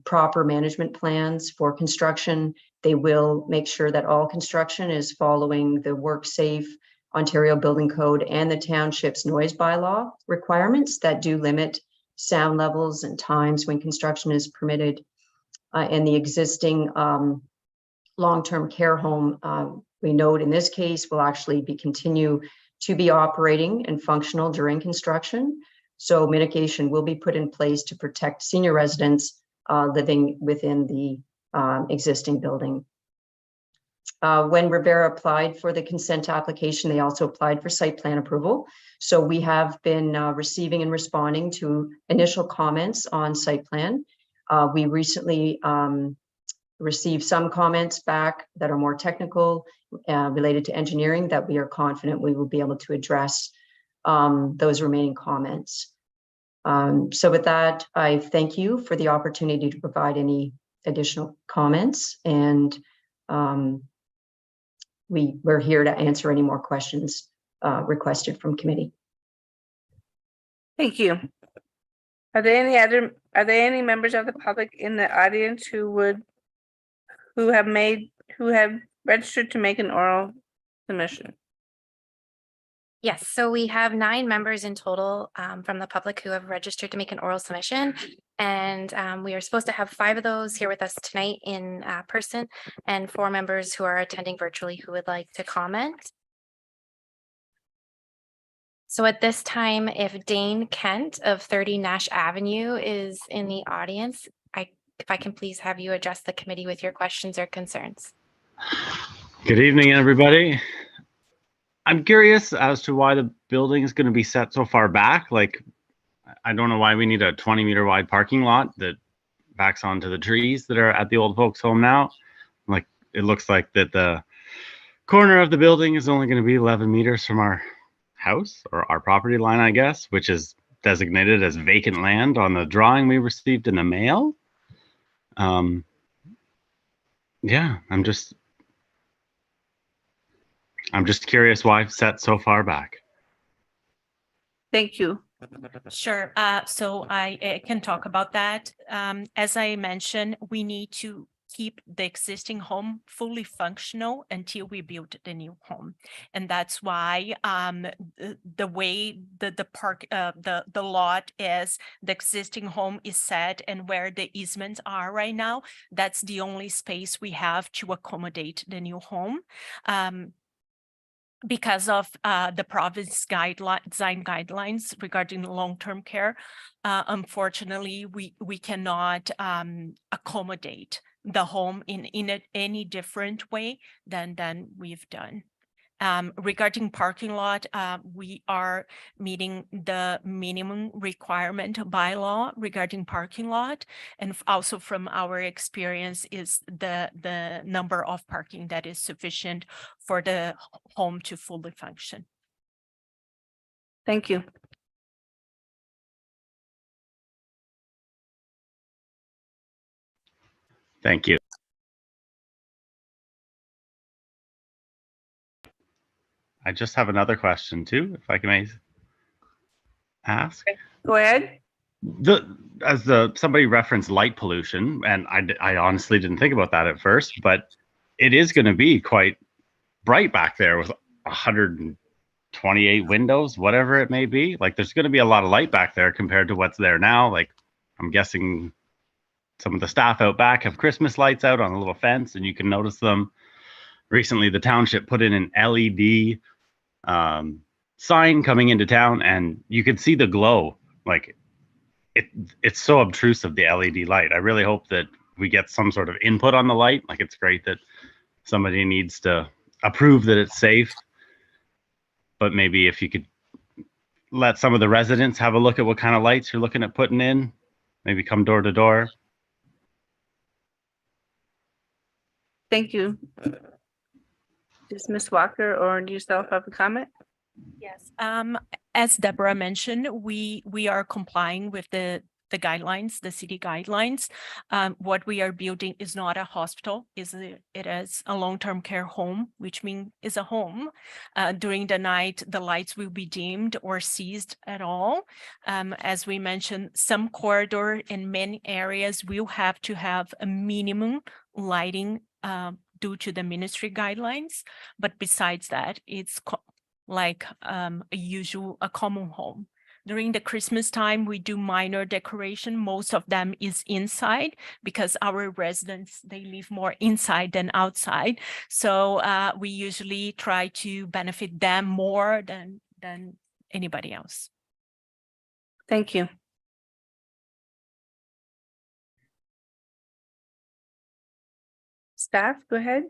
Speaker 17: proper management plans for construction. They will make sure that all construction is following the WorkSafe Ontario Building Code and the township's noise bylaw requirements that do limit sound levels and times when construction is permitted. And the existing long-term care home, we note in this case, will actually continue to be operating and functional during construction. So mitigation will be put in place to protect senior residents living within the existing building. When Revera applied for the consent application, they also applied for site plan approval. So we have been receiving and responding to initial comments on site plan. We recently received some comments back that are more technical related to engineering that we are confident we will be able to address those remaining comments. So with that, I thank you for the opportunity to provide any additional comments, and we're here to answer any more questions requested from committee.
Speaker 1: Thank you. Are there any members of the public in the audience who have registered to make an oral submission?
Speaker 2: Yes, so we have 9 members in total from the public who have registered to make an oral submission. And we are supposed to have 5 of those here with us tonight in person and 4 members who are attending virtually who would like to comment. So at this time, if Dane Kent of 30 Nash Avenue is in the audience, if I can please have you address the committee with your questions or concerns.
Speaker 18: Good evening, everybody. I'm curious as to why the building is going to be set so far back. Like, I don't know why we need a 20-meter wide parking lot that backs onto the trees that are at the old folks home now. Like, it looks like that the corner of the building is only going to be 11 meters from our house or our property line, I guess, which is designated as vacant land on the drawing we received in the mail. Yeah, I'm just curious why it's set so far back.
Speaker 1: Thank you.
Speaker 16: Sure. So I can talk about that. As I mentioned, we need to keep the existing home fully functional until we build the new home. And that's why the way the lot is, the existing home is set and where the easements are right now, that's the only space we have to accommodate the new home. Because of the province design guidelines regarding long-term care, unfortunately, we cannot accommodate the home in any different way than we've done. Regarding parking lot, we are meeting the minimum requirement by law regarding parking lot. And also from our experience is the number of parking that is sufficient for the home to fully function.
Speaker 1: Thank you.
Speaker 18: Thank you. I just have another question too, if I may ask.
Speaker 1: Go ahead.
Speaker 18: Somebody referenced light pollution, and I honestly didn't think about that at first, but it is going to be quite bright back there with 128 windows, whatever it may be. Like, there's going to be a lot of light back there compared to what's there now. Like, I'm guessing some of the staff out back have Christmas lights out on a little fence, and you can notice them. Recently, the township put in an LED sign coming into town, and you could see the glow. Like, it's so obtrusive, the LED light. I really hope that we get some sort of input on the light. Like, it's great that somebody needs to approve that it's safe, but maybe if you could let some of the residents have a look at what kind of lights you're looking at putting in, maybe come door to door.
Speaker 1: Thank you. Does Ms. Walker or do you still have a comment?
Speaker 16: Yes. As Deborah mentioned, we are complying with the guidelines, the city guidelines. What we are building is not a hospital, it is a long-term care home, which means is a home. During the night, the lights will be dimmed or ceased at all. As we mentioned, some corridor in many areas will have to have a minimum lighting due to the ministry guidelines. But besides that, it's like a common home. During the Christmas time, we do minor decoration. Most of them is inside because our residents, they live more inside than outside. So we usually try to benefit them more than anybody else.
Speaker 1: Thank you. Staff, go ahead.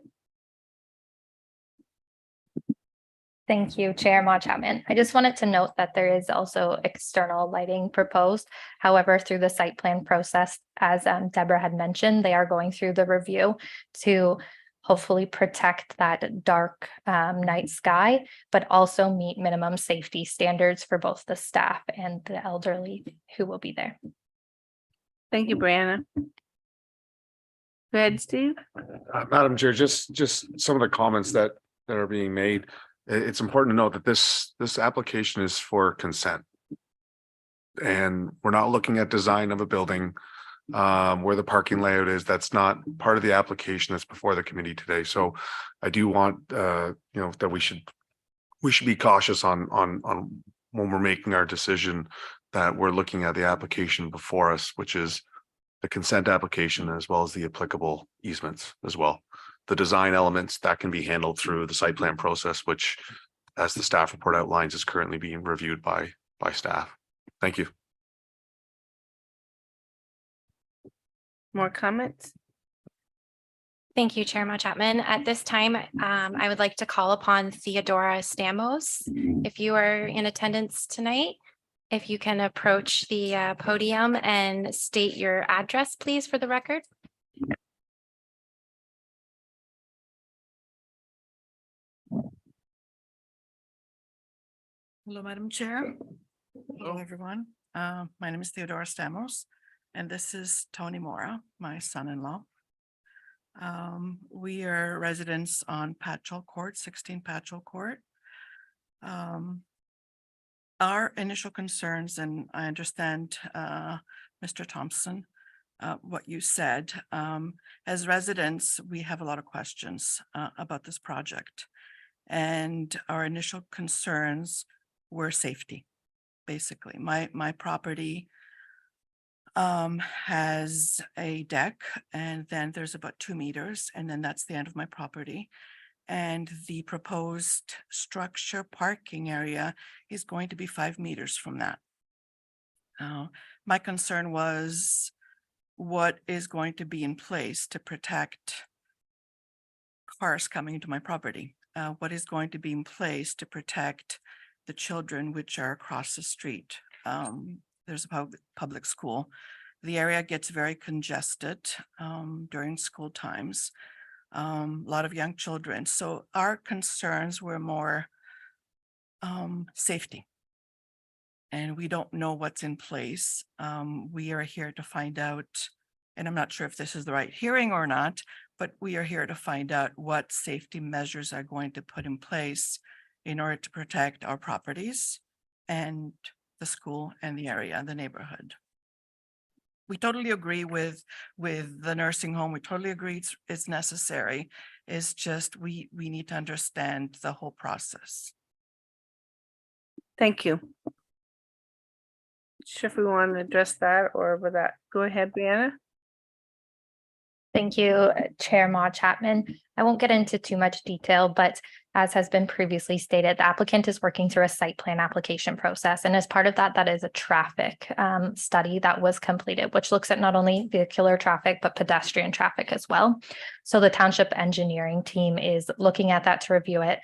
Speaker 9: Thank you, Chair Maude Chapman. I just wanted to note that there is also external lighting proposed. However, through the site plan process, as Deborah had mentioned, they are going through the review to hopefully protect that dark night sky, but also meet minimum safety standards for both the staff and the elderly who will be there.
Speaker 1: Thank you, Brianna. Go ahead, Steve.
Speaker 5: Madam Chair, just some of the comments that are being made. It's important to note that this application is for consent. And we're not looking at design of a building where the parking layout is. That's not part of the application that's before the committee today. So I do want that we should we should be cautious on when we're making our decision, that we're looking at the application before us, which is the consent application as well as the applicable easements as well. The design elements that can be handled through the site plan process, which, as the staff report outlines, is currently being reviewed by staff. Thank you.
Speaker 1: More comments?
Speaker 2: Thank you, Chair Chapman. At this time, I would like to call upon Theodora Stamos. If you are in attendance tonight, if you can approach the podium and state your address, please, for the record.
Speaker 19: Hello, Madam Chair. Hello, everyone. My name is Theodora Stamos, and this is Tony Mora, my son-in-law. We are residents on Patchell Court, 16 Patchell Court. Our initial concerns, and I understand, Mr. Thompson, what you said. As residents, we have a lot of questions about this project. And our initial concerns were safety, basically. My property has a deck, and then there's about 2 meters, and then that's the end of my property. And the proposed structure parking area is going to be 5 meters from that. My concern was what is going to be in place to protect cars coming into my property? What is going to be in place to protect the children which are across the street? There's a public school. The area gets very congested during school times. A lot of young children. So our concerns were more safety. And we don't know what's in place. We are here to find out, and I'm not sure if this is the right hearing or not, but we are here to find out what safety measures are going to put in place in order to protect our properties and the school and the area, the neighborhood. We totally agree with the nursing home. We totally agree it's necessary. It's just we need to understand the whole process.
Speaker 1: Thank you. Sure, if we want to address that or with that, go ahead, Brianna.
Speaker 9: Thank you, Chair Ma Chapman. I won't get into too much detail, but as has been previously stated, the applicant is working through a site plan application process. And as part of that, that is a traffic study that was completed, which looks at not only vehicular traffic, but pedestrian traffic as well. So the township engineering team is looking at that to review it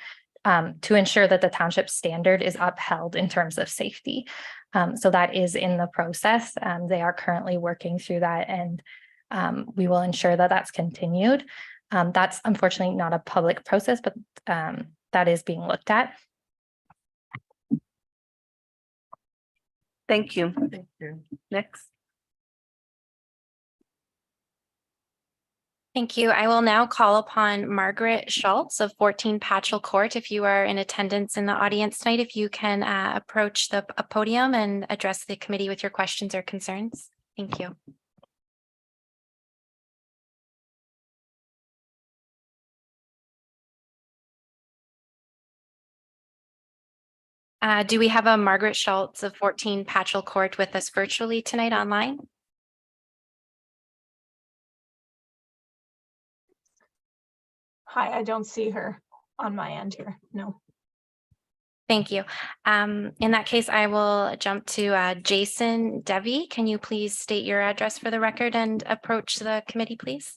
Speaker 9: to ensure that the township standard is upheld in terms of safety. So that is in the process. They are currently working through that, and we will ensure that that's continued. That's unfortunately not a public process, but that is being looked at.
Speaker 1: Thank you.
Speaker 19: Thank you.
Speaker 1: Next.
Speaker 2: Thank you. I will now call upon Margaret Schultz of 14 Patchell Court. If you are in attendance in the audience tonight, if you can approach the podium and address the committee with your questions or concerns. Thank you. Do we have a Margaret Schultz of 14 Patchell Court with us virtually tonight online?
Speaker 4: Hi, I don't see her on my end here. No.
Speaker 2: Thank you. In that case, I will jump to Jason Devi. Can you please state your address for the record and approach the committee, please?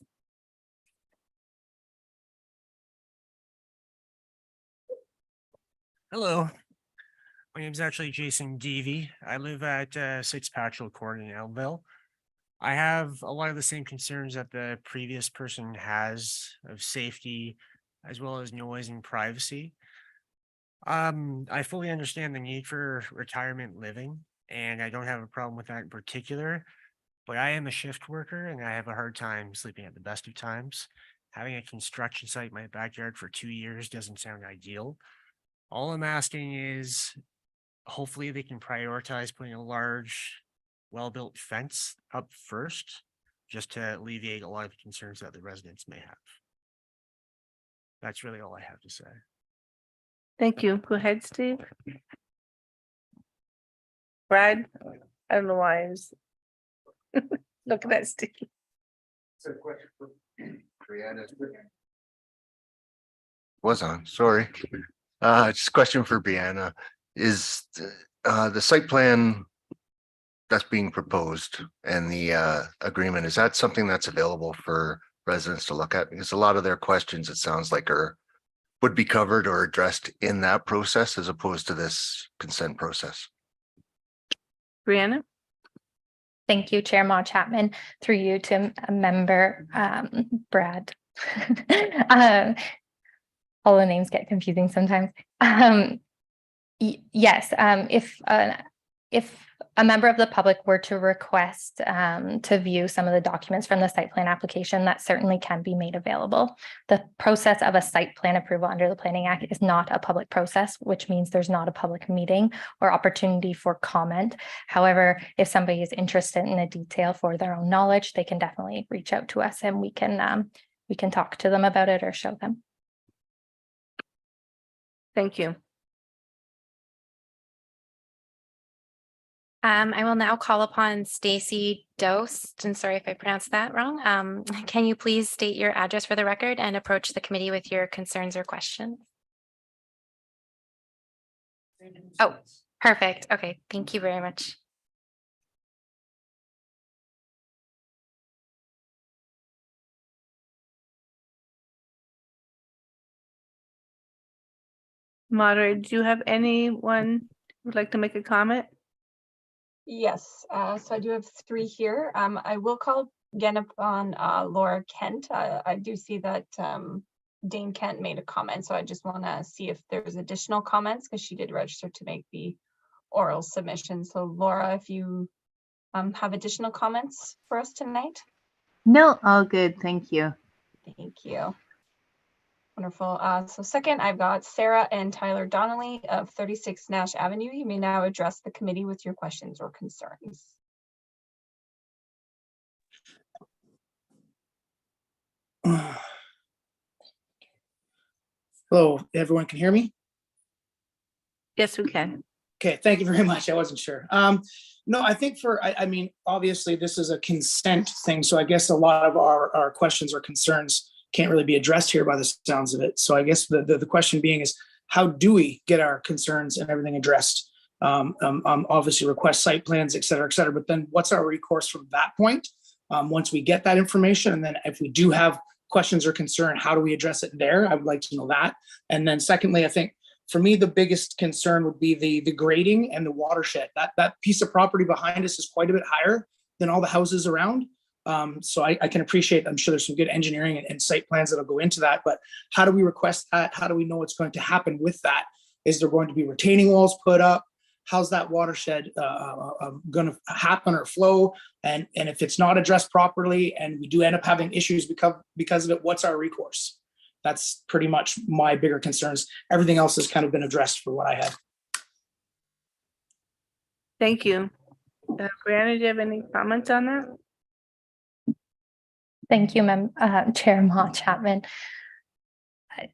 Speaker 20: Hello. My name is actually Jason Devi. I live at 6 Patchell Court in Elmville. I have a lot of the same concerns that the previous person has of safety as well as noise and privacy. I fully understand the need for retirement living, and I don't have a problem with that in particular, but I am a shift worker and I have a hard time sleeping at the best of times. Having a construction site in my backyard for 2 years doesn't sound ideal. All I'm asking is hopefully they can prioritize putting a large, well-built fence up first, just to alleviate a lot of the concerns that the residents may have. That's really all I have to say.
Speaker 1: Thank you. Go ahead, Steve. Brad, I don't know why I was looking at Steve.
Speaker 8: Was on, sorry. Just a question for Brianna. Is the site plan that's being proposed and the agreement, is that something that's available for residents to look at? Because a lot of their questions, it sounds like, would be covered or addressed in that process as opposed to this consent process.
Speaker 1: Brianna?
Speaker 9: Thank you, Chair Ma Chapman, through you to a member, Brad. All the names get confusing sometimes. Yes, if a member of the public were to request to view some of the documents from the site plan application, that certainly can be made available. The process of a site plan approval under the Planning Act is not a public process, which means there's not a public meeting or opportunity for comment. However, if somebody is interested in the detail for their own knowledge, they can definitely reach out to us and we can talk to them about it or show them.
Speaker 1: Thank you.
Speaker 2: I will now call upon Stacy Dost, and sorry if I pronounced that wrong. Can you please state your address for the record and approach the committee with your concerns or questions? Oh, perfect. Okay, thank you very much.
Speaker 1: Moderator, do you have anyone who'd like to make a comment?
Speaker 4: Yes, so I do have 3 here. I will call again upon Laura Kent. I do see that Dane Kent made a comment, so I just want to see if there's additional comments because she did register to make the oral submission. So Laura, if you have additional comments for us tonight.
Speaker 21: No, all good. Thank you.
Speaker 4: Thank you. Wonderful. So second, I've got Sarah and Tyler Donnelly of 36 Nash Avenue. You may now address the committee with your questions or concerns.
Speaker 22: Hello, everyone can hear me?
Speaker 1: Yes, we can.
Speaker 22: Okay, thank you very much. I wasn't sure. No, I think I mean, obviously this is a consent thing. So I guess a lot of our questions or concerns can't really be addressed here by the sounds of it. So I guess the question being is, how do we get our concerns and everything addressed? Obviously request site plans, et cetera, but then what's our recourse from that point? Once we get that information, and then if we do have questions or concern, how do we address it there? I would like to know that. And then secondly, I think for me, the biggest concern would be the grading and the watershed. That piece of property behind us is quite a bit higher than all the houses around. So I can appreciate, I'm sure there's some good engineering and site plans that'll go into that, but how do we request that? How do we know what's going to happen with that? Is there going to be retaining walls put up? How's that watershed going to happen or flow? And if it's not addressed properly and we do end up having issues because of it, what's our recourse? That's pretty much my bigger concerns. Everything else has kind of been addressed for what I had.
Speaker 1: Thank you. Brianna, do you have any comments on that?
Speaker 9: Thank you, Chair Ma Chapman.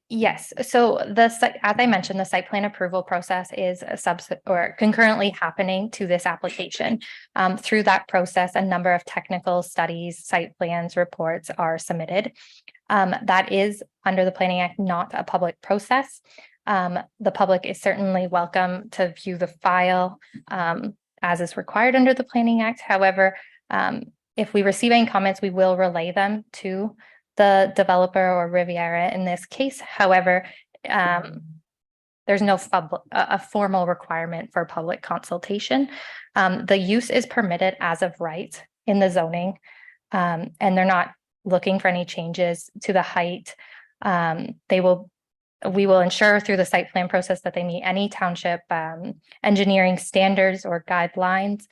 Speaker 9: Yes, so as I mentioned, the site plan approval process is concurrently happening to this application. Through that process, a number of technical studies, site plans, reports are submitted. That is under the Planning Act, not a public process. The public is certainly welcome to view the file as is required under the Planning Act. However, if we receive any comments, we will relay them to the developer or Riviera in this case. However, there's no a formal requirement for public consultation. The use is permitted as of right in the zoning, and they're not looking for any changes to the height. We will ensure through the site plan process that they meet any township engineering standards or guidelines.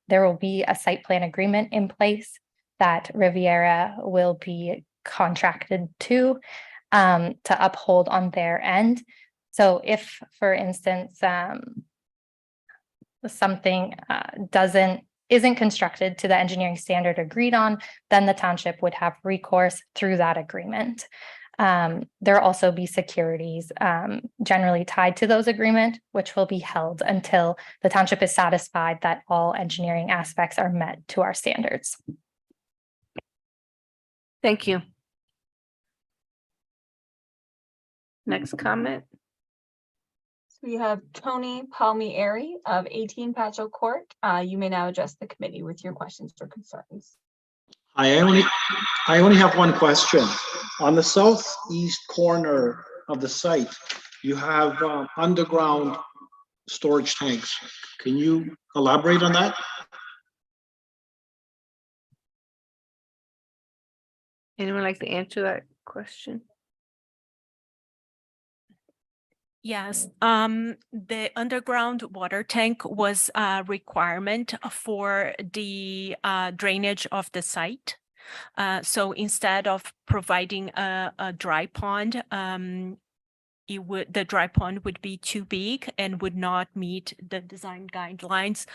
Speaker 9: There will be a site plan agreement in place that Riviera will be contracted to uphold on their end. So if, for instance, something isn't constructed to the engineering standard agreed on, then the township would have recourse through that agreement. There'll also be securities generally tied to those agreement, which will be held until the township is satisfied that all engineering aspects are met to our standards.
Speaker 1: Thank you. Next comment.
Speaker 4: So we have Tony Palmieri of 18 Patchel Court. You may now address the committee with your questions or concerns.
Speaker 3: I only have one question. On the southeast corner of the site, you have underground storage tanks. Can you elaborate on that?
Speaker 1: Anyone like to answer that question?
Speaker 16: Yes, the underground water tank was a requirement for the drainage of the site. So instead of providing a dry pond, the dry pond would be too big and would not meet the design guidelines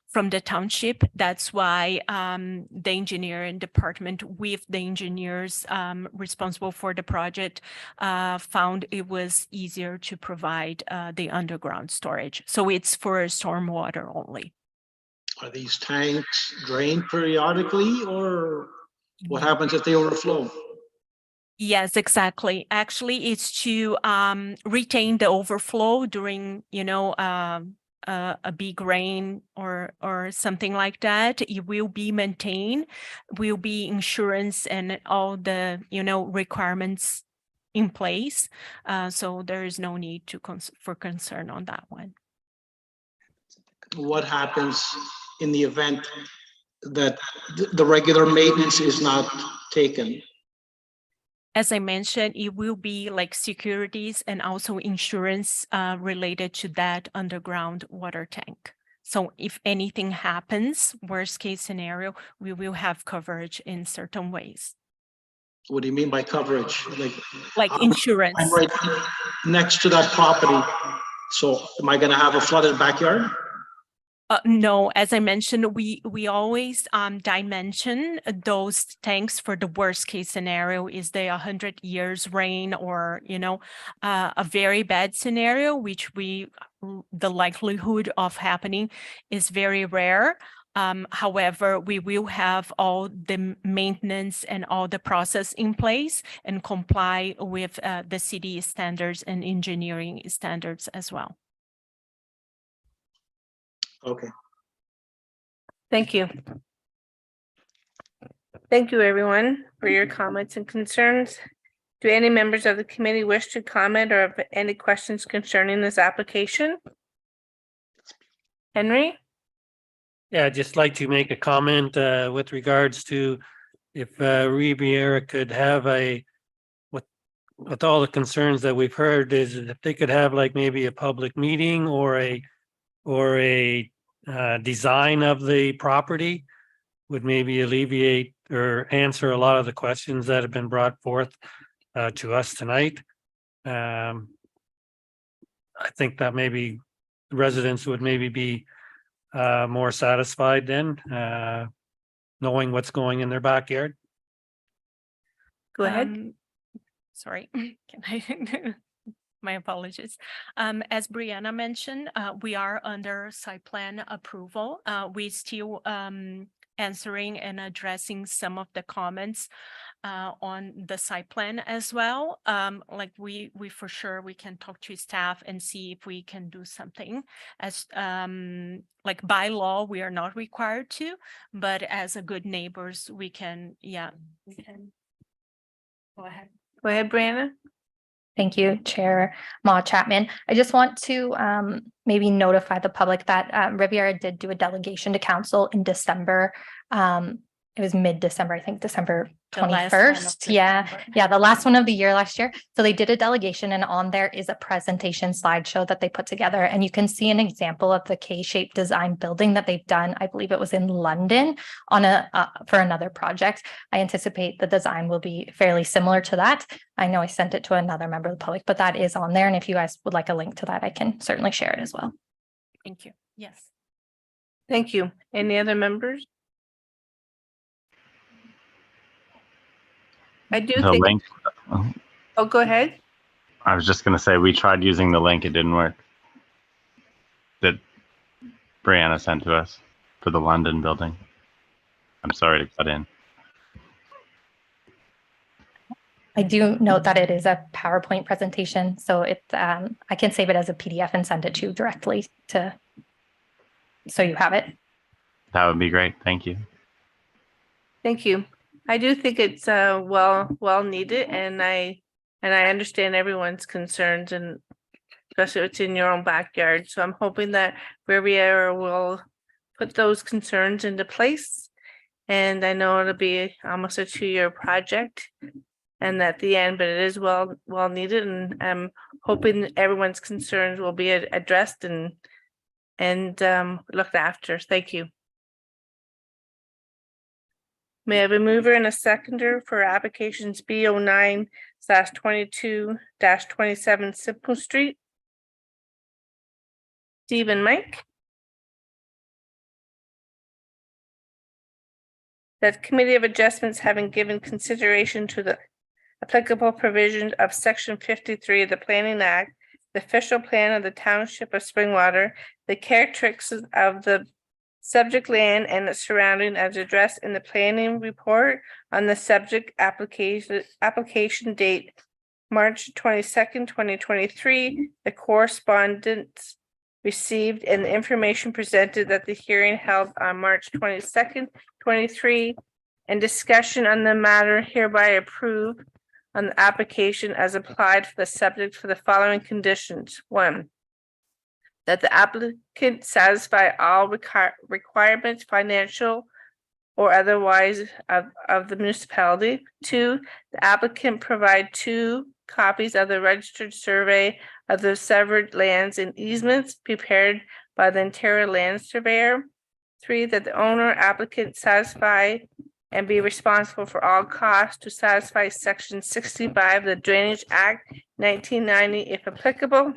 Speaker 16: from the township. That's why the engineering department with the engineers responsible for the project found it was easier to provide the underground storage. So it's for stormwater only.
Speaker 3: Are these tanks drained periodically, or what happens if they overflow?
Speaker 16: Yes, exactly. Actually, it's to retain the overflow during, a big rain or something like that. It will be maintained, will be insurance and all the, requirements in place. So there is no need for concern on that one.
Speaker 3: What happens in the event that the regular maintenance is not taken?
Speaker 16: As I mentioned, it will be like securities and also insurance related to that underground water tank. So if anything happens, worst case scenario, we will have coverage in certain ways.
Speaker 3: What do you mean by coverage?
Speaker 16: Like insurance.
Speaker 3: I'm right next to that property. So am I gonna have a flooded backyard?
Speaker 16: No, as I mentioned, we always dimension those tanks for the worst case scenario. Is there 100 years rain or a very bad scenario, which the likelihood of happening is very rare. However, we will have all the maintenance and all the process in place and comply with the city standards and engineering standards as well.
Speaker 3: Okay.
Speaker 1: Thank you. Thank you, everyone, for your comments and concerns. Do any members of the committee wish to comment or have any questions concerning this application? Henry?
Speaker 12: Yeah, I'd just like to make a comment with regards to if Riviera could have with all the concerns that we've heard, is if they could have like maybe a public meeting or a design of the property would maybe alleviate or answer a lot of the questions that have been brought forth to us tonight. I think that maybe residents would maybe be more satisfied then, knowing what's going in their backyard.
Speaker 1: Go ahead.
Speaker 16: Sorry, can I? My apologies. As Brianna mentioned, we are under site plan approval. We still answering and addressing some of the comments on the site plan as well. Like we for sure we can talk to staff and see if we can do something. As like by law, we are not required to, but as a good neighbors, we can. Go ahead.
Speaker 1: Go ahead, Brianna.
Speaker 9: Thank you, Chair Maude Chapman. I just want to maybe notify the public that Riviera did do a delegation to council in December. It was mid-December, I think December
Speaker 16: The last
Speaker 9: 21st.
Speaker 16: one
Speaker 9: Yeah,
Speaker 16: of
Speaker 9: the last one of the year last year. So they did a delegation and on there is a presentation slideshow that they put together. And you can see an example of the K-shaped design building that they've done. I believe it was in London on for another project. I anticipate the design will be fairly similar to that. I know I sent it to another member of the public, but that is on there. And if you guys would like a link to that, I can certainly share it as well.
Speaker 16: Thank you. Yes.
Speaker 1: Thank you. Any other members? I do
Speaker 18: The
Speaker 1: think.
Speaker 18: link.
Speaker 1: Oh, go ahead.
Speaker 18: I was just gonna say, we tried using the link, it didn't work. That Brianna sent to us for the London building. I'm sorry to cut in.
Speaker 9: I do note that it is a PowerPoint presentation, so I can save it as a PDF and send it to you directly so you have it.
Speaker 18: That would be great. Thank you.
Speaker 1: Thank you. I do think it's well needed, and I understand everyone's concerns, and especially it's in your own backyard. So I'm hoping that Riviera will put those concerns into place. And I know it'll be almost a 2-year project. And at the end, but it is well needed, and I'm hoping everyone's concerns will be addressed and looked after. Thank you. May I have a mover and a seconder for applications B09/22-27 Simple Street? Steve and Mike. That Committee of Adjustments, having given consideration to the applicable provision of Section 53 of the Planning Act, the official plan of the Township of Springwater, the characteristics of the subject land and its surrounding as addressed in the planning report on the subject application date March 22nd, 2023, the correspondence received and the information presented at the hearing held on March 22nd, 23, and discussion on the matter hereby approved on the application as applied for the subject for the following conditions. 1, that the applicant satisfy all requirements, financial or otherwise, of the municipality. 2, the applicant provide 2 copies of the registered survey of the severed lands and easements prepared by the Ontario Land Surveyor. 3, that the owner applicant satisfy and be responsible for all costs to satisfy Section 65 of the Drainage Act 1990 if applicable.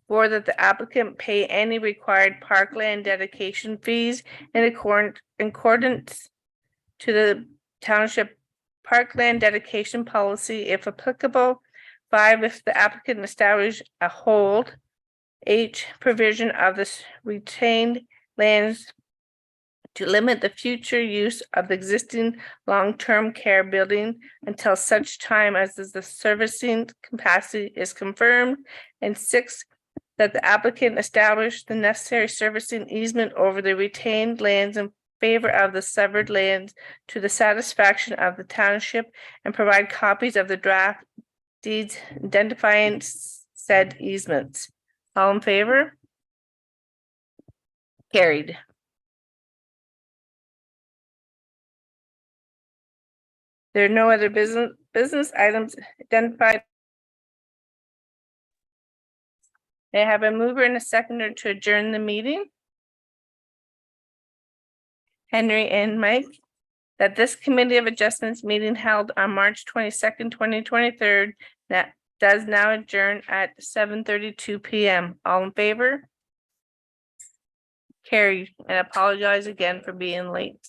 Speaker 1: 4, that the applicant pay any required parkland dedication fees in accordance to the township parkland dedication policy if applicable. 5, if the applicant establish a hold H provision of this retained lands to limit the future use of the existing long-term care building until such time as the servicing capacity is confirmed. And 6, that the applicant establish the necessary servicing easement over the retained lands in favor of the severed lands to the satisfaction of the township and provide copies of the draft deeds identifying said easements. All in favor? Carried. There are no other business items identified. May I have a mover and a seconder to adjourn the meeting? Henry and Mike, that this Committee of Adjustments meeting held on March 22nd, 2023, that does now adjourn at 7:32 p.m. All in favor? Carried, and apologize again for being late.